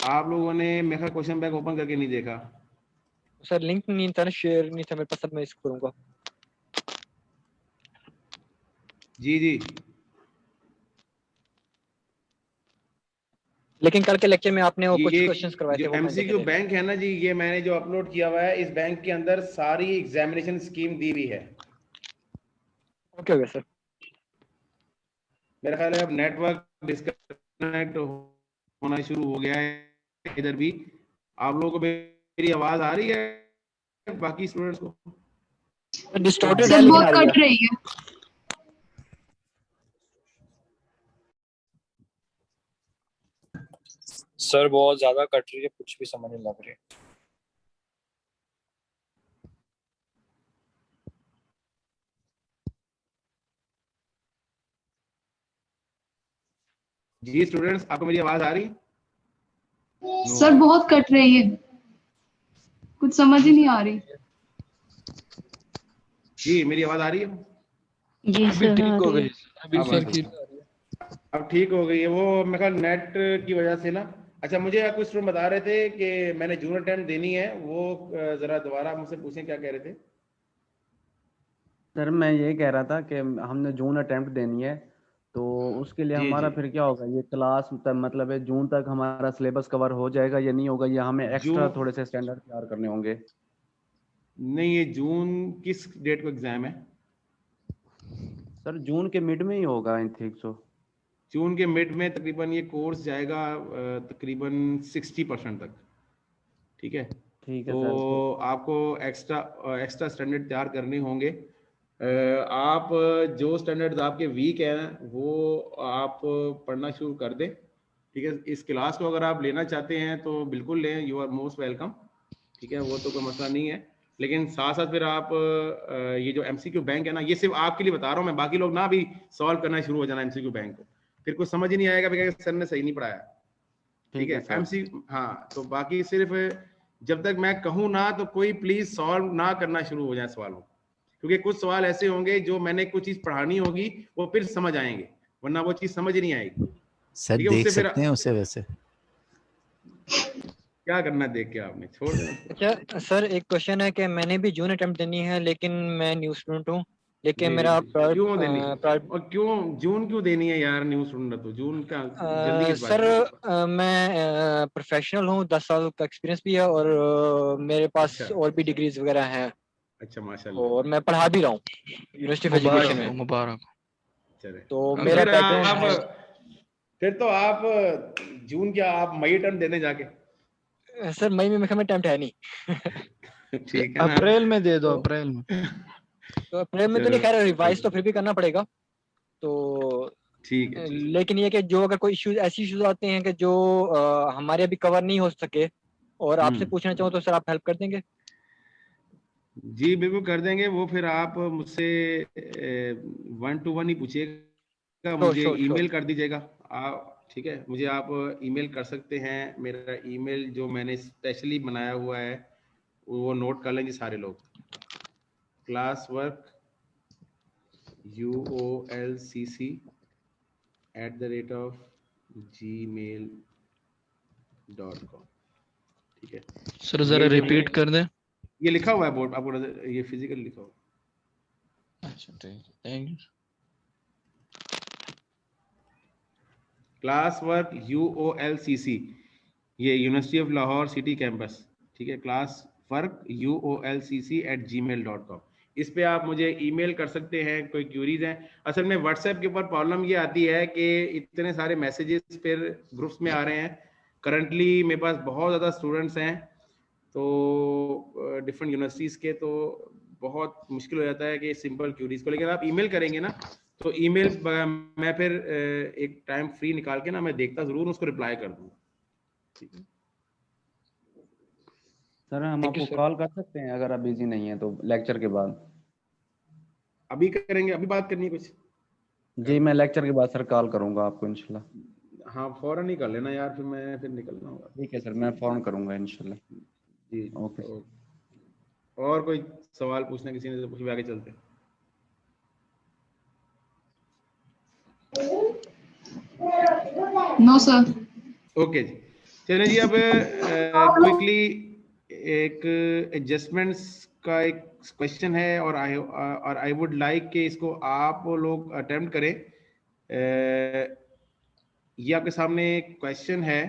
आप लोगों ने मेरा क्वेश्चन बैंक ओपन करके नहीं देखा। सर लिंक नहीं था ना, शेयर नहीं था मेरे पास, अब मैं इसको करूंगा। जी जी, लेकिन कल के लेक्चर में आपने वो कुछ ये क्वेश्चंस करवाए थे, जो वो मैं एमसीक्यू देखे थे। बैंक है ना जी, ये मैंने जो अपलोड किया हुआ है, इस बैंक के अंदर सारी एग्जामिनेशन स्कीम दी हुई है। Okay okay sir. मेरा ख्याल है अब नेटवर्क डिस्कनेक्ट होना शुरू हो गया है इधर भी। आप लोगों को मेरी आवाज आ रही है, बाकी स्टूडेंट्स को? डिस्टॉर्टेड है सर लेकिन बहुत आ रही कट है। रही है। सर बहुत ज्यादा कट रही है, कुछ भी समझ नहीं लग रही। जी स्टूडेंट्स, आपको मेरी आवाज आ रही है? सर बहुत कट रही है, कुछ समझ ही नहीं आ रही। जी मेरी आवाज आ रही है? अभी ठीक हो गई, अभी अब फिर आ की रही है। अब ठीक हो गई है वो, मेरे ख्याल नेट की वजह से ना। अच्छा, मुझे कुछ स्टूडेंट बता रहे थे कि मैंने जून अटेम्प्ट देनी है, वो जरा दोबारा मुझसे पूछें क्या कह रहे थे। सर मैं ये कह रहा था कि हमने जून अटेम्प्ट देनी है, तो उसके लिए जी हमारा जी, फिर क्या होगा, ये क्लास मतलब है जून तक हमारा सिलेबस कवर हो जाएगा या नहीं होगा, या हमें एक्स्ट्रा जून थोड़े से स्टैंडर्ड तैयार करने होंगे? नहीं, ये जून किस डेट को एग्जाम है? सर जून के मिड में ही होगा आई थिंक सो। जून के मिड में तकरीबन ये कोर्स जाएगा तकरीबन 60% तक, ठीक है। ठीक है तो सर। आपको एक्स्ट्रा स्टैंडर्ड तैयार करने होंगे। आप जो स्टैंडर्ड्स आपके वीक हैं वो आप पढ़ना शुरू कर दें, ठीक है। इस क्लास को अगर आप लेना चाहते हैं तो बिल्कुल लें, यू आर मोस्ट वेलकम, ठीक है, वो तो कोई मसला नहीं है। लेकिन साथ साथ फिर आप ये जो एमसीक्यू बैंक है ना, ये सिर्फ आपके लिए बता रहा हूँ मैं, बाकी लोग ना भी सॉल्व करना शुरू हो जाना एमसीक्यू बैंक को, फिर कुछ समझ ही नहीं आएगा कि सर ने सही नहीं पढ़ाया, ठीक है। एमसी हाँ, तो बाकी सिर्फ जब तक मैं कहूँ ना तो कोई प्लीज सॉल्व ना करना शुरू हो जाए सवालों, क्योंकि कुछ सवाल ऐसे होंगे जो मैंने कुछ चीज पढ़ानी होगी वो फिर समझ आएंगे, वरना वो चीज समझ नहीं आएगी। सर ठीक है, देख उससे फिर सकते हैं उसे वैसे। क्या करना देख के आपने, छोड़ देना। अच्छा सर, एक क्वेश्चन है कि मैंने भी जून अटेम्प्ट देनी है, लेकिन मैं न्यू स्टूडेंट हूँ, लेकिन जी, मेरा जी, क्यों देनी और क्यों जून क्यों देनी है यार? न्यू स्टूडेंट तो जून का जल्दी किस बात सर की? मैं प्रोफेशनल हूँ, 10 साल का एक्सपीरियंस भी है, और मेरे पास अच्छा और भी डिग्रीज वगैरह हैं, अच्छा, माशाल्लाह, और मैं पढ़ा भी रहा हूँ यूनिवर्सिटी ऑफ एजुकेशन में। मुबारक। चले। तो अब मेरा फिर बैकग्राउंड है। फिर तो आप जून क्या, आप मई टर्म देने जाके। सर मई में मेरा अटेम्प्ट है नहीं। ठीक है ना, अप्रैल में दे दो, अप्रैल में। तो अप्रैल में तो नहीं, खैर रिवाइज तो फिर भी करना पड़ेगा। तो ठीक है, लेकिन ये कि जो अगर कोई इश्यूज, ऐसी इश्यूज आते हैं कि जो हमारे अभी कवर नहीं हो सके और आपसे पूछना चाहो तो सर आप हेल्प कर देंगे? जी बिल्कुल कर देंगे वो। फिर आप मुझसे 1-to-1 ही पूछिएगा, मुझे ईमेल कर दीजिएगा आप, ठीक है। मुझे आप ईमेल कर सकते हैं, मेरा ईमेल जो मैंने स्पेशली बनाया हुआ है वो नोट कर लेंगे सारे लोग। classwork UOLCC@gmail.com, ठीक है। सर जरा रिपीट कर दें। ये लिखा हुआ है बोर्ड आपको, ये फिजिकल लिखा हुआ है। अच्छा ठीक है, थैंक यू। classwork UOLCC, ये university of Lahore city campus, ठीक है। classwork UOLCC@gmail.com, इस पे आप मुझे ईमेल कर सकते हैं, कोई क्यूरीज हैं। असल में व्हाट्सएप के ऊपर प्रॉब्लम ये आती है कि इतने सारे मैसेजेस फिर ग्रुप्स में आ रहे हैं। करंटली मेरे पास बहुत ज़्यादा स्टूडेंट्स हैं, तो डिफरेंट यूनिवर्सिटीज़ के, तो बहुत मुश्किल हो जाता है कि सिंपल क्यूरीज को। लेकिन आप ईमेल करेंगे ना तो ईमेल मैं फिर एक टाइम फ्री निकाल के ना मैं देखता ज़रूर, उसको रिप्लाई कर दूँगा, ठीक है। सर हम आपको कॉल कर सकते हैं अगर आप बिजी नहीं है तो लेक्चर के बाद? अभी करेंगे, अभी बात करनी है कुछ? जी मैं लेक्चर के बाद सर कॉल करूंगा आपको इंशाल्लाह। हाँ फौरन ही कर लेना यार, फिर मैं फिर निकलना होगा। ठीक है सर, मैं फोन करूंगा इंशाल्लाह। जी ओके। और कोई सवाल पूछना किसी ने तो पूछ, आगे चलते हैं। No sir. ओके जी, चलिए जी, अब क्विकली एक एडजस्टमेंट्स का एक क्वेश्चन है और आई वुड लाइक कि इसको आप लोग अटेम्प्ट करें। ये आपके सामने एक क्वेश्चन है,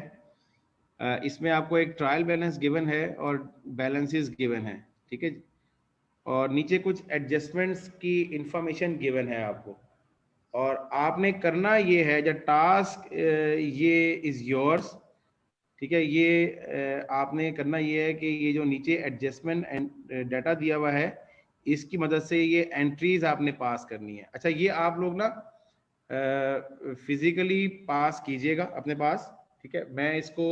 इसमें आपको एक ट्रायल बैलेंस गिवन है और बैलेंसेस गिवन है, ठीक है, और नीचे कुछ एडजस्टमेंट्स की इंफॉर्मेशन गिवन है आपको, और आपने करना ये है, जो टास्क ये इज योर्स, ठीक है। ये आपने करना ये है कि ये जो नीचे एडजस्टमेंट एंड डाटा दिया हुआ है, इसकी मदद से ये एंट्रीज आपने पास करनी है। अच्छा, ये आप लोग ना फिजिकली पास कीजिएगा अपने पास, ठीक है। मैं इसको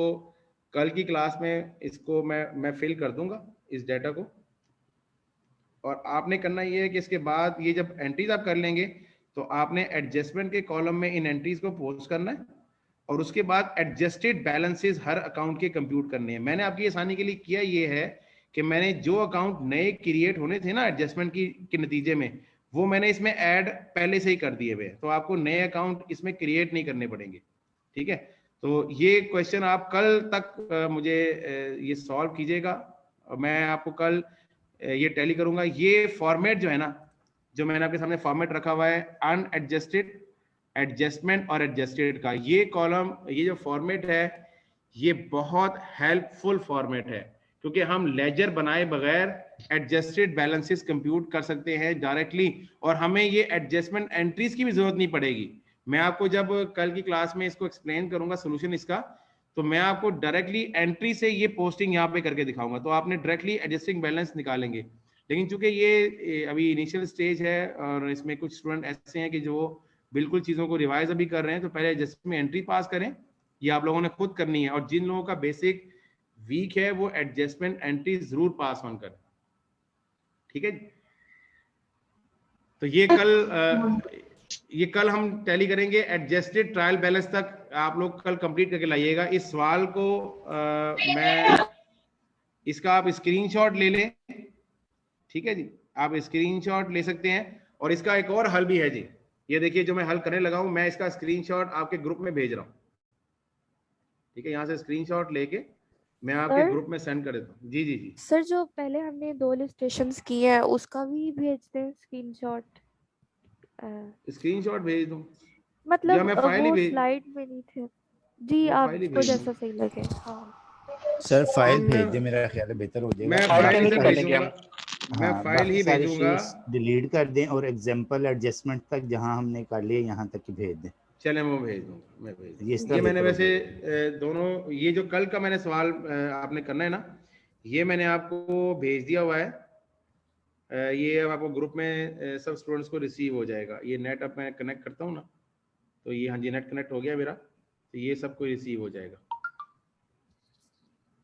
कल की क्लास में इसको मैं फिल कर दूंगा इस डाटा को, और आपने करना ये है कि इसके बाद ये जब एंट्रीज आप कर लेंगे तो आपने एडजस्टमेंट के कॉलम में इन एंट्रीज को पोस्ट करना है, और उसके बाद एडजस्टेड बैलेंसेस हर अकाउंट के कंप्यूट करने हैं। मैंने आपकी आसानी के लिए किया ये है कि मैंने जो अकाउंट नए क्रिएट होने थे ना एडजस्टमेंट के नतीजे में, वो मैंने इसमें ऐड पहले से ही कर दिए हुए, तो आपको नए अकाउंट इसमें क्रिएट नहीं करने पड़ेंगे, ठीक है। तो ये क्वेश्चन आप कल तक मुझे ये सॉल्व कीजिएगा, और मैं आपको कल ये टैली करूंगा। ये फॉर्मेट जो है ना, जो मैंने आपके सामने फॉर्मेट रखा हुआ है अनएडजस्टेड, एडजस्टमेंट और एडजस्टेड का, ये कॉलम, ये जो फॉर्मेट है, ये बहुत हेल्पफुल फॉर्मेट है, क्योंकि हम लेजर बनाए बगैर एडजस्टेड बैलेंसेस कंप्यूट कर सकते हैं डायरेक्टली, और हमें ये एडजस्टमेंट एंट्रीज की भी जरूरत नहीं पड़ेगी। मैं आपको जब कल की क्लास में इसको एक्सप्लेन करूंगा सोल्यूशन इसका, तो मैं आपको डायरेक्टली एंट्री से ये पोस्टिंग यहाँ पे करके दिखाऊंगा, तो आपने डायरेक्टली एडजस्टिंग बैलेंस निकालेंगे। लेकिन चूंकि ये अभी इनिशियल स्टेज है और इसमें कुछ स्टूडेंट ऐसे हैं कि जो बिल्कुल चीज़ों को रिवाइज अभी कर रहे हैं, तो पहले एडजस्टमेंट में एंट्री पास करें, ये आप लोगों ने खुद करनी है, और जिन लोगों का बेसिक वीक है वो एडजस्टमेंट एंट्री जरूर पास ऑन करें, ठीक है। तो ये कल हम टैली करेंगे एडजस्टेड ट्रायल बैलेंस तक, आप लोग कल कंप्लीट करके लाइएगा। इस सवाल को मैं इसका आप स्क्रीनशॉट ले लें, ठीक है जी, आप स्क्रीनशॉट ले सकते हैं, और इसका एक और हल भी है जी, ये देखिए जो मैं हल करने लगा हूं, मैं इसका स्क्रीनशॉट आपके ग्रुप में भेज रहा हूं, ठीक है। यहाँ से स्क्रीनशॉट लेके मैं आपके ग्रुप में सेंड कर देता हूँ। जी जी जी सर, जो पहले हमने 2 इलस्ट्रेशंस किए हैं उसका भी भेज दें स्क्रीनशॉट। स्क्रीनशॉट भेज दूं, मतलब या मैं फाइल ही वो भेज, स्लाइड में नहीं थे जी, आपको जैसा सही लगे। हाँ सर फाइल भेज दे, मेरा ख्याल है बेहतर हो जाएगा। मैं फाइल से भेजूंगा, मैं फाइल ही भेजूंगा, डिलीट कर दें और एग्जांपल एडजस्टमेंट तक जहां हमने कर लिए यहाँ तक ही भेज दें। चले मैं भेज दूंगा, मैं भेज दूंगा। ये मैंने वैसे दोनों, ये जो कल का मैंने सवाल आपने करना है ना, ये मैंने आपको भेज दिया हुआ है, ये अब आपको ग्रुप में सब स्टूडेंट्स को रिसीव हो जाएगा। ये नेट अब मैं कनेक्ट करता हूँ ना, तो ये हाँ जी नेट कनेक्ट हो गया मेरा, तो ये सबको रिसीव हो जाएगा,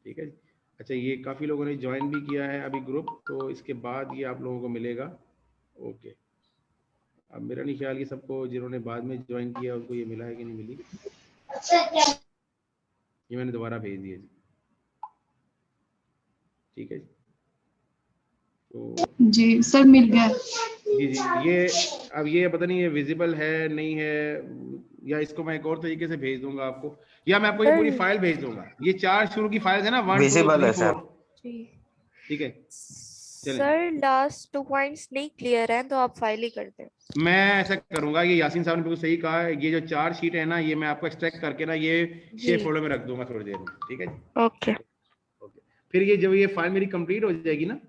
ठीक है। अच्छा, ये काफ़ी लोगों ने ज्वाइन भी किया है अभी ग्रुप, तो इसके बाद ये आप लोगों को मिलेगा। ओके, अब मेरा नहीं ख्याल कि सबको जिन्होंने बाद में ज्वाइन किया उनको ये मिला है कि नहीं मिली, ये मैंने दोबारा भेज दिया जी, ठीक है जी। तो जी सर मिल गया। जी जी, ये अब ये पता नहीं ये विजिबल है नहीं है, या इसको मैं एक और तरीके से भेज दूंगा आपको, या मैं आपको ये पूरी फाइल भेज दूंगा। ये 4 शुरू की फाइल है ना, 1 विजिबल 2 है 3 सर, 4, ठीक है। सर लास्ट 2 पॉइंट्स नहीं क्लियर हैं तो आप फाइल ही कर दें। मैं ऐसा करूंगा, ये यासीन साहब ने बिल्कुल सही कहा है, ये जो 4 शीट है ना, ये मैं आपको एक्सट्रैक्ट करके ना ये शेयर फोल्डर में रख दूंगा थोड़ी देर में, ठीक है जी। ओके ओके, फिर ये जब ये फाइल मेरी कंप्लीट हो जाएगी ना,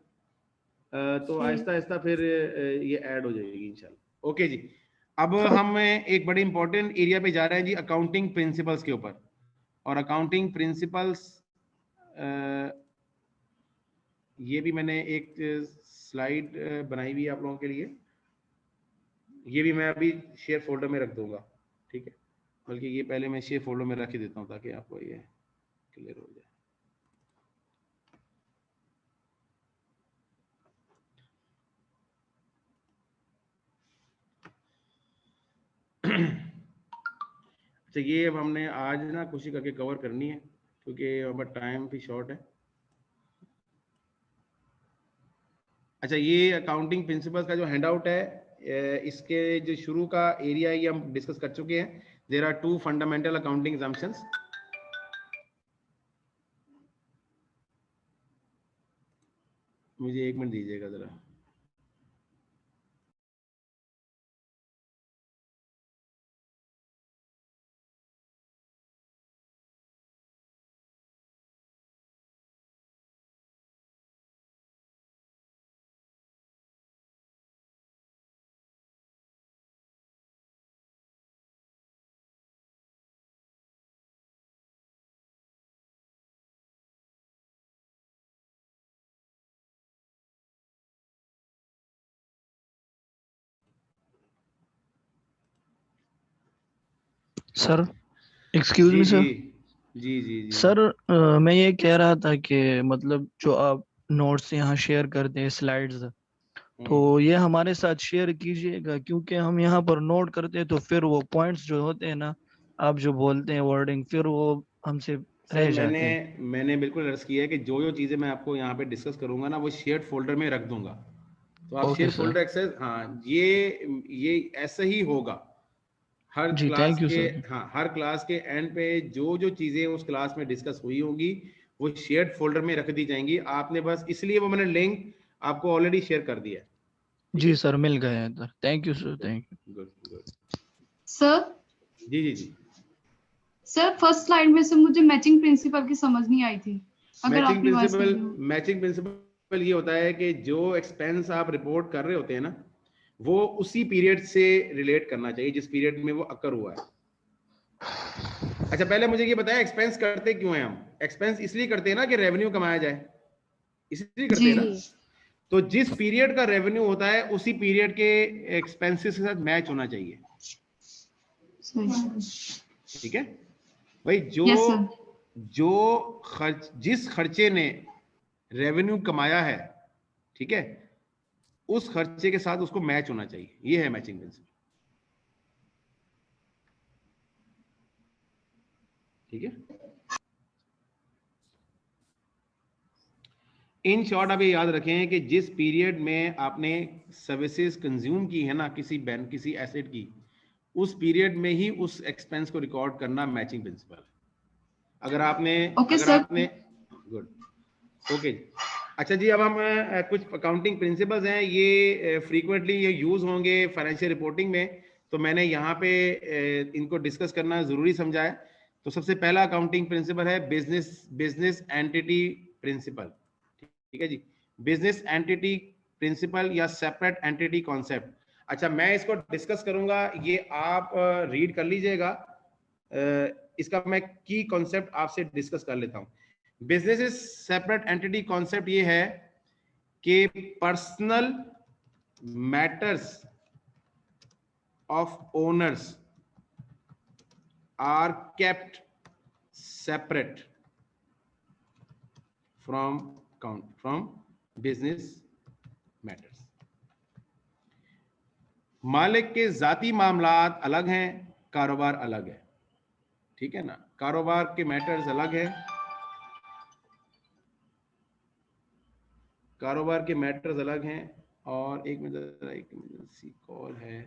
तो आहिस्ता आहिस्ता फिर ये ऐड हो जाएगी इंशाल्लाह। ओके जी, अब हम एक बड़े इंपॉर्टेंट एरिया पे जा रहे हैं जी, अकाउंटिंग प्रिंसिपल्स के ऊपर। और अकाउंटिंग प्रिंसिपल्स, ये भी मैंने एक स्लाइड बनाई हुई है आप लोगों के लिए, ये भी मैं अभी शेयर फोल्डर में रख दूंगा, ठीक है। बल्कि ये पहले मैं शेयर फोल्डर में रख ही देता हूँ ताकि आपको ये क्लियर हो जाए। अच्छा, ये अब हमने आज ना कोशिश करके कवर करनी है क्योंकि अब टाइम भी शॉर्ट है। अच्छा, ये अकाउंटिंग प्रिंसिपल्स का जो हैंडआउट है, इसके जो शुरू का एरिया ये हम डिस्कस कर चुके हैं। There are 2 fundamental accounting assumptions। मुझे 1 मिनट दीजिएगा जरा। Sir excuse me sir. जी। सर मैं ये कह रहा था कि मतलब जो आप नोट्स यहाँ शेयर करते हैं स्लाइड्स, तो ये हमारे साथ शेयर कीजिएगा, क्योंकि हम यहाँ पर नोट करते हैं तो फिर वो पॉइंट्स जो होते हैं ना, आप जो बोलते हैं वर्डिंग, फिर वो हमसे रह सर जाते हैं। मैंने बिल्कुल अर्ज किया है कि जो चीज़ें मैं आपको यहाँ पे डिस्कस करूंगा ना, वो शेयर्ड फोल्डर में रख दूंगा, तो आप okay share sir. Folder access, हाँ ये ऐसा ही होगा हर जी, क्लास थैंक यू के, सर। हाँ हर क्लास के एंड पे जो चीज़ें उस क्लास में डिस्कस हुई होंगी वो शेयर्ड फोल्डर में रख दी जाएंगी। आपने बस इसलिए वो मैंने लिंक आपको ऑलरेडी शेयर कर दिया है। जी सर, मिल गए हैं sir, thank you sir, thank you. Good. Sir ji. Sir first slide में से मुझे मैचिंग प्रिंसिपल की समझ नहीं आई थी, अगर आप रिवाइज कर रहे हो। मैचिंग प्रिंसिपल ये होता है कि जो एक्सपेंस आप रिपोर्ट कर रहे होते हैं ना, वो उसी पीरियड से रिलेट करना चाहिए जिस पीरियड में वो अकर हुआ है। अच्छा पहले मुझे ये बताया एक्सपेंस करते क्यों हैं हम? एक्सपेंस इसलिए करते हैं ना कि रेवेन्यू कमाया जाए, इसलिए करते हैं ना। तो जिस पीरियड का रेवेन्यू होता है उसी पीरियड के एक्सपेंसेस के साथ मैच होना चाहिए, ठीक है भाई। जिस खर्चे ने रेवेन्यू कमाया है, ठीक है, उस खर्चे के साथ उसको मैच होना चाहिए, ये है मैचिंग प्रिंसिपल, ठीक है। इन शॉर्ट आप ये याद रखें कि जिस पीरियड में आपने सर्विसेज कंज्यूम की है ना किसी एसेट की, उस पीरियड में ही उस एक्सपेंस को रिकॉर्ड करना मैचिंग प्रिंसिपल है। अगर आपने गुड ओके। अच्छा जी, अब हम कुछ अकाउंटिंग प्रिंसिपल्स हैं, ये फ्रीक्वेंटली ये यूज होंगे फाइनेंशियल रिपोर्टिंग में, तो मैंने यहाँ पे इनको डिस्कस करना जरूरी समझा है। तो सबसे पहला अकाउंटिंग प्रिंसिपल है बिजनेस एंटिटी प्रिंसिपल, ठीक है जी। बिजनेस एंटिटी प्रिंसिपल या सेपरेट एंटिटी कॉन्सेप्ट। अच्छा मैं इसको डिस्कस करूंगा, ये आप रीड कर लीजिएगा। इसका मैं की कॉन्सेप्ट आपसे डिस्कस कर लेता हूं। बिजनेस सेपरेट एंटिटी कॉन्सेप्ट ये है कि personal matters of owners are kept separate from business matters. मालिक के जाती मामलात अलग हैं, कारोबार अलग है, ठीक है ना। कारोबार के मैटर्स अलग है, कारोबार के मैटर्स अलग हैं। और एक इमरजेंसी कॉल है,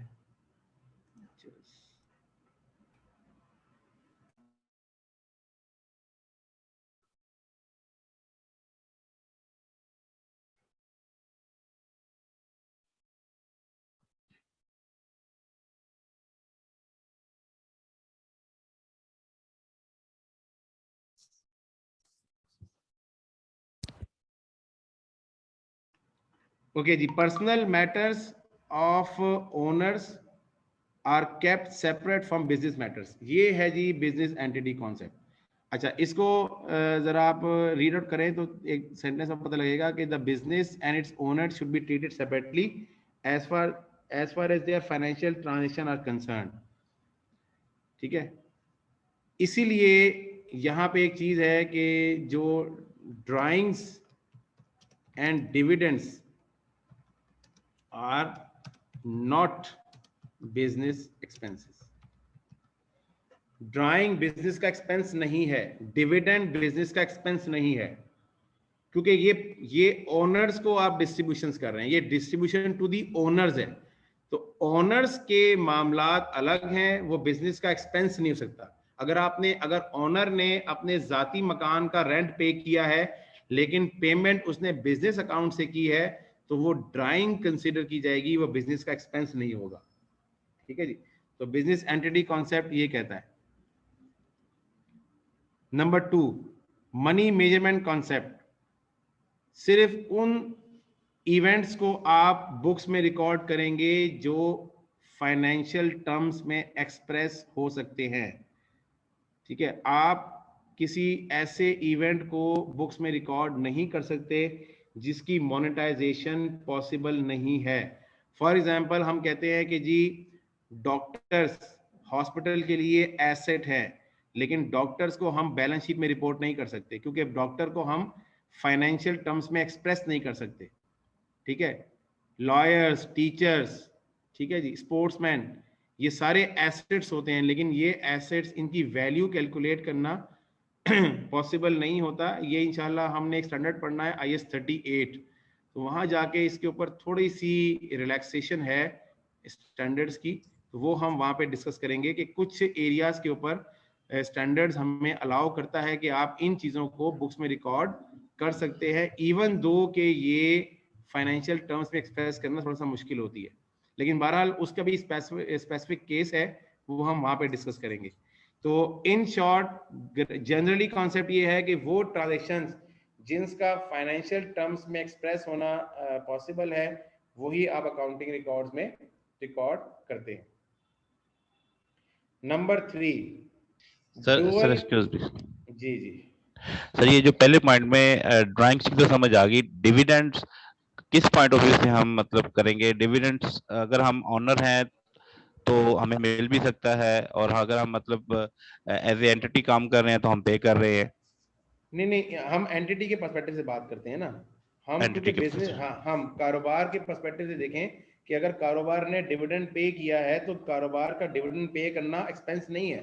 ओके जी। Personal matters of owners are kept separate from business matters, ये है जी बिजनेस एंटिटी कॉन्सेप्ट। अच्छा इसको जरा आप रीड आउट करें तो एक सेंटेंस में पता लगेगा कि the business and its owner should be treated separately as far as their financial transaction are concern, ठीक है। इसीलिए यहाँ पे एक चीज है कि जो drawings and dividends are not business expenses। Drawing business का एक्सपेंस नहीं है, डिविडेंड बिजनेस का एक्सपेंस नहीं है, क्योंकि ये ओनर्स को आप डिस्ट्रीब्यूशंस कर रहे हैं, ये डिस्ट्रीब्यूशन टू दी ओनर्स है। तो ओनर्स के मामलात अलग हैं, वो बिजनेस का एक्सपेंस नहीं हो सकता। अगर ओनर ने अपने जाती मकान का रेंट पे किया है लेकिन पेमेंट उसने बिजनेस अकाउंट से की है तो वो ड्राइंग कंसिडर की जाएगी, वो बिजनेस का एक्सपेंस नहीं होगा। ठीक है जी, तो बिजनेस एंटिटी कॉन्सेप्ट ये कहता है। Number 2, money measurement concept. सिर्फ उन इवेंट्स को आप बुक्स में रिकॉर्ड करेंगे जो फाइनेंशियल टर्म्स में एक्सप्रेस हो सकते हैं। ठीक है, आप किसी ऐसे इवेंट को बुक्स में रिकॉर्ड नहीं कर सकते जिसकी मोनेटाइजेशन पॉसिबल नहीं है। फॉर एग्जांपल हम कहते हैं कि जी डॉक्टर्स हॉस्पिटल के लिए एसेट है, लेकिन डॉक्टर्स को हम बैलेंस शीट में रिपोर्ट नहीं कर सकते क्योंकि डॉक्टर को हम फाइनेंशियल टर्म्स में एक्सप्रेस नहीं कर सकते। ठीक है, लॉयर्स, टीचर्स, ठीक है जी, स्पोर्ट्समैन, ये सारे एसेट्स होते हैं, लेकिन ये एसेट्स इनकी वैल्यू कैलकुलेट करना पॉसिबल नहीं होता। ये इंशाल्लाह हमने एक स्टैंडर्ड पढ़ना है IS 38, तो वहाँ जाके इसके ऊपर थोड़ी सी रिलैक्सेशन है स्टैंडर्ड्स की, तो वो हम वहाँ पे डिस्कस करेंगे कि कुछ एरियाज के ऊपर स्टैंडर्ड्स हमें अलाउ करता है कि आप इन चीज़ों को बुक्स में रिकॉर्ड कर सकते हैं, इवन दो कि ये फाइनेंशियल टर्म्स में एक्सप्रेस करना थोड़ा सा मुश्किल होती है, लेकिन बहरहाल उसका भी स्पेसिफिक केस है, वो हम वहाँ पे डिस्कस करेंगे। तो इन शॉर्ट जनरली कॉन्सेप्ट ये है कि वो ट्रांजैक्शंस जिनका फाइनेंशियल टर्म्स में एक्सप्रेस होना पॉसिबल है वही आप अकाउंटिंग रिकॉर्ड्स में रिकॉर्ड करते हैं। नंबर 3, सर एक्सक्यूज मी जी जी सर, ये जो पहले पॉइंट में ड्राइंग्स की तो समझ आ गई, डिविडेंड्स किस पॉइंट ऑफ व्यू से हम मतलब करेंगे? डिविडेंड्स अगर हम ऑनर हैं तो हमें मिल भी सकता है, और अगर हम मतलब एज ए एंटिटी काम कर रहे हैं तो हम पे कर रहे हैं। नहीं, हम एंटिटी के पर्सपेक्टिव से बात करते हैं ना, हम क्योंकि बिजनेस, हाँ हम कारोबार के पर्सपेक्टिव से देखें कि अगर कारोबार ने डिविडेंड पे किया है तो कारोबार का डिविडेंड पे करना एक्सपेंस नहीं है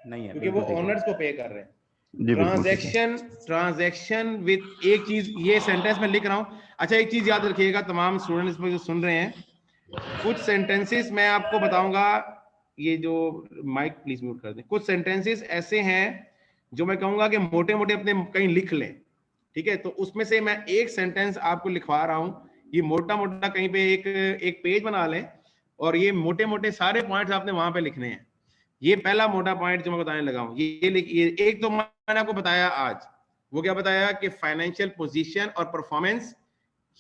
क्योंकि वो ओनर्स को पे कर रहे हैं। ट्रांजैक्शन विद, एक चीज ये सेंटेंस में लिख रहा हूं, अच्छा एक चीज याद रखिएगा तमाम स्टूडेंट्स पर जो सुन रहे हैं, कुछ सेंटेंसेस मैं आपको बताऊंगा, ये जो माइक प्लीज म्यूट कर दें, कुछ सेंटेंसेस ऐसे हैं जो मैं कहूंगा कि मोटे मोटे अपने कहीं लिख लें। ठीक है, तो उसमें से मैं एक सेंटेंस आपको लिखवा रहा हूं, ये मोटा मोटा कहीं पे एक पेज बना लें और ये मोटे मोटे सारे पॉइंट्स आपने वहां पे लिखने हैं। ये पहला मोटा पॉइंट जो मैं बताने लगा हूं, ये एक तो मैंने आपको बताया आज, वो क्या बताया कि फाइनेंशियल पोजीशन और परफॉर्मेंस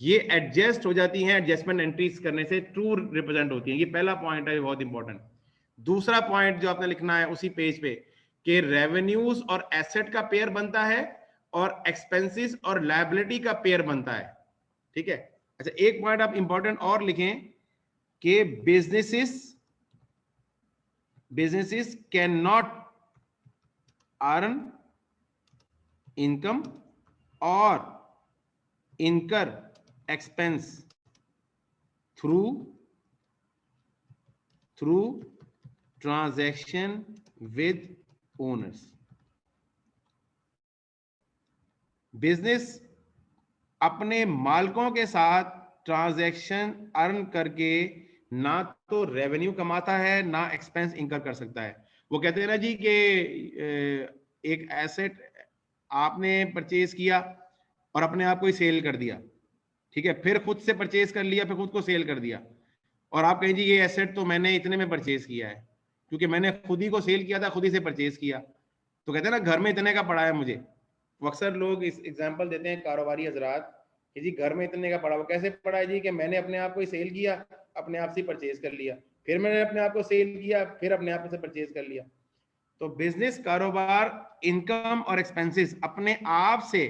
ये एडजस्ट हो जाती हैं, एडजस्टमेंट एंट्रीज करने से ट्रू रिप्रेजेंट होती हैं। ये पहला पॉइंट है, बहुत इंपॉर्टेंट। दूसरा पॉइंट जो आपने लिखना है उसी पेज पे कि रेवेन्यूज और एसेट का पेयर बनता है और एक्सपेंसेस और लायबिलिटी का पेयर बनता है। ठीक है, अच्छा एक पॉइंट आप इंपॉर्टेंट और लिखें कि businesses cannot earn income or incur expense through transaction with owners। Business अपने मालिकों के साथ ट्रांजैक्शन अर्न करके ना तो रेवेन्यू कमाता है ना एक्सपेंस इनकर कर सकता है। वो कहते हैं ना जी कि एक एसेट आपने परचेज किया और अपने आप को ही सेल कर दिया, ठीक है, फिर खुद से परचेज कर लिया, फिर खुद को सेल कर दिया, और आप कहें जी ये एसेट तो मैंने इतने में परचेज किया है क्योंकि मैंने खुद ही को सेल किया था, खुद ही से परचेज किया, तो कहते हैं ना घर में इतने का पड़ा है मुझे। वो अक्सर लोग इस एग्जांपल देते हैं कारोबारी हजरात कि जी घर में इतने का पड़ा, वो कैसे पड़ा है जी कि मैंने अपने आप को ही सेल किया, अपने आप से परचेज कर लिया, फिर मैंने अपने आप को सेल किया, फिर अपने आप से परचेज कर लिया। तो बिजनेस कारोबार इनकम और एक्सपेंसेस अपने आप से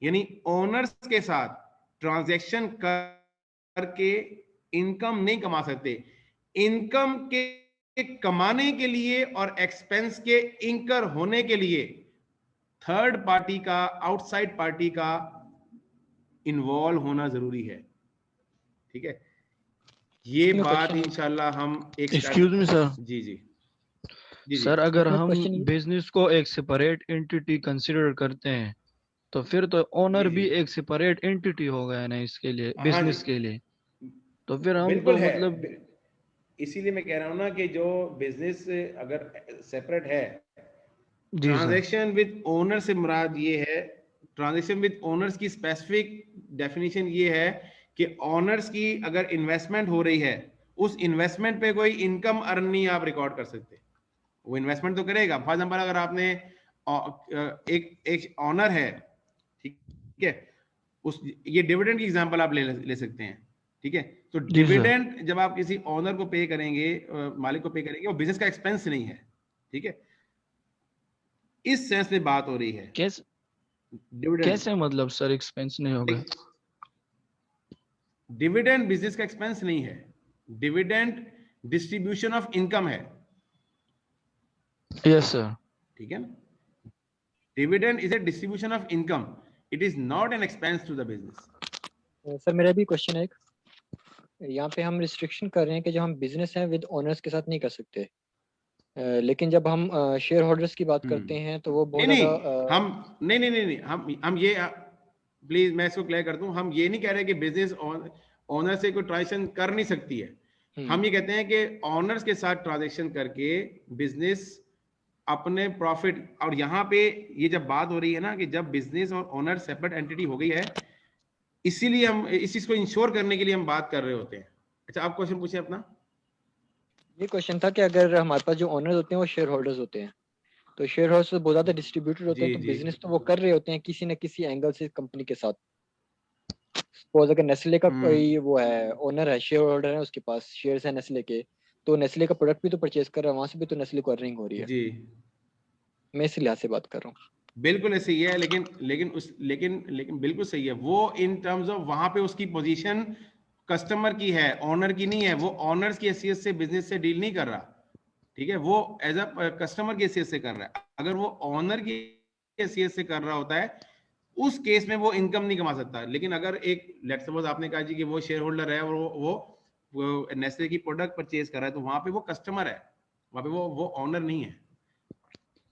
यानी ओनर्स के साथ ट्रांजैक्शन करके इनकम नहीं कमा सकते। इनकम के कमाने के लिए और एक्सपेंस के इंकर होने के लिए थर्ड पार्टी का, आउटसाइड पार्टी का इन्वॉल्व होना जरूरी है। ठीक है, ये बात इंशाल्लाह हम एक, एक्सक्यूज मी सर, जी जी सर अगर हम बिजनेस को एक सेपरेट एंटिटी कंसीडर करते हैं तो फिर तो ओनर भी एक सेपरेट एंटिटी हो गया ना इसके लिए, बिजनेस के लिए, तो फिर हम तो मतलब इसीलिए मैं कह रहा हूं ना कि जो बिजनेस अगर सेपरेट है, ट्रांजैक्शन विद ओनर से मुराद ये है ट्रांजेक्शन विद ओनर्स की स्पेसिफिक डेफिनेशन ये है कि ओनर्स की अगर इन्वेस्टमेंट हो रही है, उस इन्वेस्टमेंट पे कोई इनकम अर्न नहीं आप रिकॉर्ड कर सकते। वो इन्वेस्टमेंट तो करेगा। फॉर एग्जाम्पल अगर आपने एक ऑनर है, ठीक है, उस ये डिविडेंड की एग्जांपल आप ले सकते हैं, ठीक है। तो डिविडेंड जब आप किसी ऑनर को पे करेंगे, मालिक को पे करेंगे, वो बिजनेस का एक्सपेंस नहीं है, ठीक है। इस सेंस में बात हो रही है। कैसे मतलब सर एक्सपेंस नहीं होगा? डिविडेंड बिजनेस का एक्सपेंस नहीं है, डिविडेंड डिस्ट्रीब्यूशन ऑफ इनकम है। Yes sir. ठीक है ना, dividend is a distribution of income, it is not an expense to the business. Sir मेरा भी क्वेश्चन है एक, यहाँ पे हम रिस्ट्रिक्शन कर रहे हैं कि जो हम बिजनेस है विद ओनर्स के साथ नहीं कर सकते, लेकिन जब हम शेयर होल्डर्स की बात करते हैं तो वो बहुत ज्यादा हम नहीं हम ये प्लीज मैं इसको क्लियर कर दूं, हम ये नहीं कह रहे कि बिजनेस ओनर से कोई ट्रांजेक्शन कर नहीं सकती है। हम ये कहते हैं कि ओनर्स के साथ ट्रांजेक्शन करके बिजनेस अपने प्रॉफिट, और यहाँ पे ये जब बात हो रही है ना कि जब बिजनेस और ओनर सेपरेट एंटिटी हो गई है, इसीलिए हम इस चीज को इंश्योर करने के लिए हम बात कर रहे होते हैं। अच्छा, आप क्वेश्चन पूछे अपना। ये क्वेश्चन था कि अगर हमारे पास जो ओनर्स होते हैं वो शेयर होल्डर्स होते हैं, तो शेयर होल्डर्स बहुत ज्यादा डिस्ट्रीब्यूटेड होते हैं, तो बिजनेस तो वो कर रहे होते हैं किसी न किसी एंगल से कंपनी के साथ। सपोज अगर नेस्ले का कोई वो है ओनर है, शेयर होल्डर है, उसके पास शेयर्स है नेस्ले के, तो नेस्ले का प्रोडक्ट भी तो परचेज कर रहा है, वहां से भी तो नेस्ले को अर्निंग हो रही है। जी, मैं इस लिहाज से बात कर रहा हूँ। बिल्कुल ऐसे ही है, लेकिन बिल्कुल सही है वो इन टर्म्स ऑफ वहां पे उसकी पोजीशन कस्टमर की है, ऑनर की नहीं है। वो ऑनर्स की हैसियत से बिजनेस से डील नहीं कर रहा, ठीक है, वो एज अ कस्टमर की हैसियत से कर रहा है। अगर वो ऑनर की हैसियत से कर रहा होता है, उस केस में वो इनकम नहीं कमा सकता। लेकिन अगर एक लेट्स सपोज आपने कहा जी कि वो शेयर होल्डर है और वो नेस्ले की प्रोडक्ट परचेज कर रहा है, तो वहां पे वो कस्टमर है, वहां पे वो ऑनर नहीं है,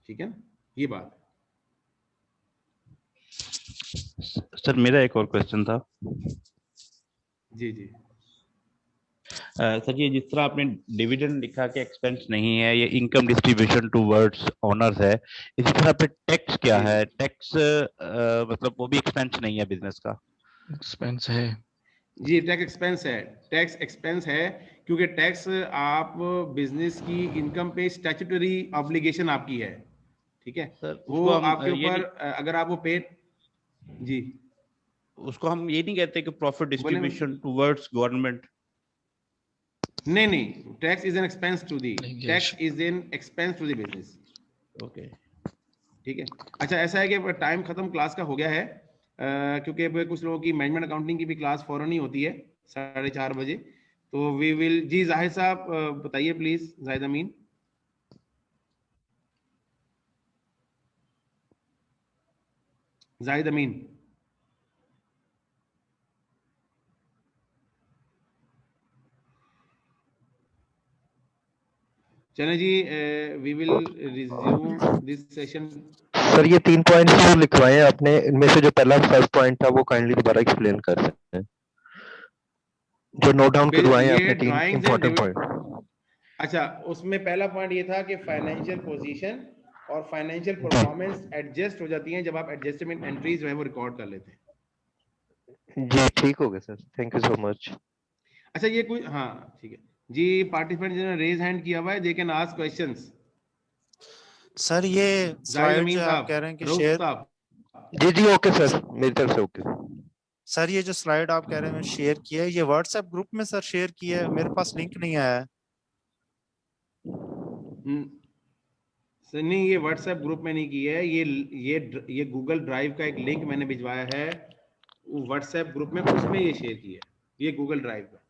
ठीक है ना, ये बात। सर मेरा एक और क्वेश्चन था। जी जी सर, ये जिस तरह आपने डिविडेंड लिखा कि एक्सपेंस नहीं है, ये इनकम डिस्ट्रीब्यूशन टूवर्ड्स ओनर्स है, इसी तरह पे टैक्स क्या है? टैक्स मतलब वो भी एक्सपेंस नहीं है बिजनेस का? एक्सपेंस है जी, टैक्स एक्सपेंस है। टैक्स एक्सपेंस है क्योंकि टैक्स आप बिजनेस की इनकम पे स्टैट्यूटरी ऑब्लिगेशन आपकी है, ठीक है। वो आपके ऊपर अगर आप वो पे, जी, उसको हम ये नहीं कहते कि प्रॉफिट डिस्ट्रीब्यूशन टुवर्ड्स गवर्नमेंट? नहीं, tax is an expense to the, tax is an expense to the business. Okay, ठीक है। अच्छा, ऐसा है कि टाइम खत्म क्लास का हो गया है, क्योंकि कुछ लोगों की मैनेजमेंट अकाउंटिंग की भी क्लास फौरन ही होती है 4:30 बजे। तो वी विल, जी जाहिद साहब बताइए प्लीज, जाहिद अमीन। जाहिद अमीन, चलें जी, we will resume this session. Sir ये 3 पॉइंट जो लिखवाए हैं आपने, इनमें से जो पहला फर्स्ट पॉइंट था वो काइंडली दोबारा एक्सप्लेन कर सकते हैं, जो नोट डाउन करवाए हैं आपने 3 इंपॉर्टेंट पॉइंट। अच्छा, उसमें पहला पॉइंट ये था कि फाइनेंशियल पोजीशन और फाइनेंशियल परफॉर्मेंस एडजस्ट हो जाती हैं जब आप एडजस्टमेंट एंट्रीज जो है वो रिकॉर्ड कर लेते हैं। जी ठीक हो गया sir, thank you so much. अच्छा, ये कोई, हाँ ठीक है जी, पार्टिसिपेंट जिन्होंने रेज हैंड किया हुआ है they can ask questions. Sir ये स्लाइड जो आप कह रहे हैं कि शेयर, जी जी ओके सर, मेरी तरफ से ओके। सर ये जो स्लाइड आप कह रहे हैं शेयर किया है, ये व्हाट्सएप ग्रुप में सर शेयर किया है, मेरे पास लिंक नहीं आया है। सर नहीं, ये व्हाट्सएप ग्रुप में नहीं किया है, ये गूगल ड्राइव का एक लिंक मैंने भिजवाया है व्हाट्सएप ग्रुप में, उसमें ये शेयर किया है, ये गूगल ड्राइव का।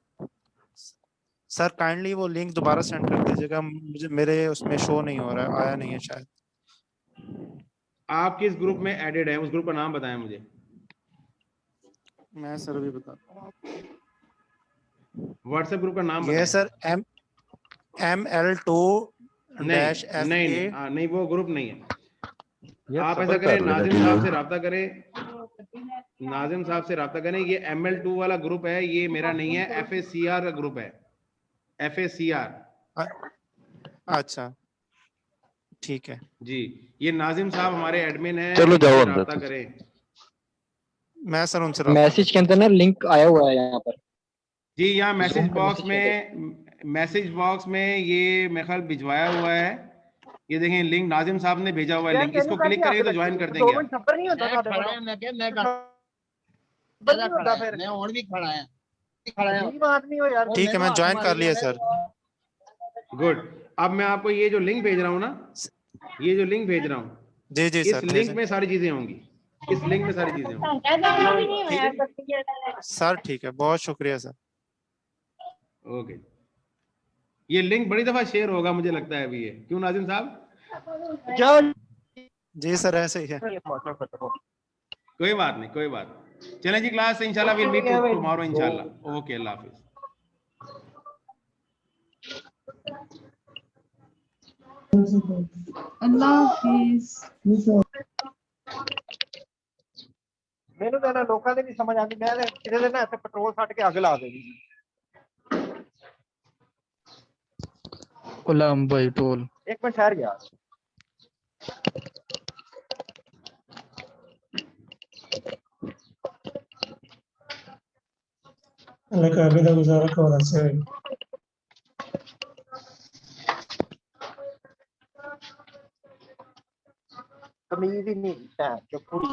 सर काइंडली वो लिंक दोबारा सेंड कर दीजिएगा, मुझे मेरे उसमें शो नहीं हो रहा है, आया नहीं है शायद। आप किस ग्रुप में एडेड है, उस ग्रुप का नाम बताएं मुझे। मैं सर अभी बताता हूँ, व्हाट्सएप ग्रुप का नाम ये सर ML2 नहीं, वो ग्रुप नहीं है। आप ऐसा करें, नाजिम साहब से रब्ता करें, नाजिम साहब से रब्ता करें। ये ML2 वाला ग्रुप है, ये मेरा नहीं है, FACR का ग्रुप है, FACR। अच्छा ठीक है जी, ये नाजिम साहब हमारे एडमिन है, चलो जाओ अंदर रब्ता करें। मैं सर उनसे मैसेज के अंदर ना लिंक आया हुआ है यहाँ पर जी, यहाँ मैसेज Zoom पे बॉक्स message किया में ये मेरे ख्याल भिजवाया हुआ है। ये देखें लिंक नाजिम साहब ने भेजा हुआ है लिंक, इसको क्लिक करेंगे तो ज्वाइन कर देंगे आप। खबर नहीं होता ਸਾਡੇ ਕੋਲ ਮੈਂ ਕਿਹਾ ਮੈਂ ਨਹੀਂ ਹੁੰਦਾ ਫਿਰ ਮੈਂ ਹੁਣ ਵੀ ਖੜਾ ਆ गरीब आदमी हो यार ठीक है मैं ज्वाइन कर लिया सर। गुड। अब मैं आपको ये जो लिंक भेज रहा हूँ ना, ये जो लिंक भेज रहा हूँ, जी जी इस सर लिंक में सारी चीजें होंगी, इस लिंक में सारी चीजें होंगी। सर ठीक है, बहुत शुक्रिया सर। ओके, ये लिंक बड़ी दफा शेयर होगा मुझे लगता है अभी ये, क्यों नाजिम साहब? जी सर ऐसे ही है। कोई बात नहीं, कोई बात नहीं। चलें जी क्लास, इंशाल्लाह विल मीट टुमारो इंशाल्लाह। ओके, अल्लाह हाफिज। अल्लाह हाफिज। ਮੈਨੂੰ ਤਾਂ ਲੋਕਾਂ ਦੇ ਨਹੀਂ ਸਮਝ ਆਉਂਦੀ, ਮੈਂ ਕਿਤੇ ਦੇ ਨਾ ਇੱਥੇ ਪੈਟਰੋਲ ਛੱਡ ਕੇ ਅੱਗ ਲਾ ਦੇਣੀ। गुलाम भाई टोल एक मिनट ठहर गया। अल्लाह का आबिदा गुजारा का वाला से तमीज ही नहीं है जो पूरी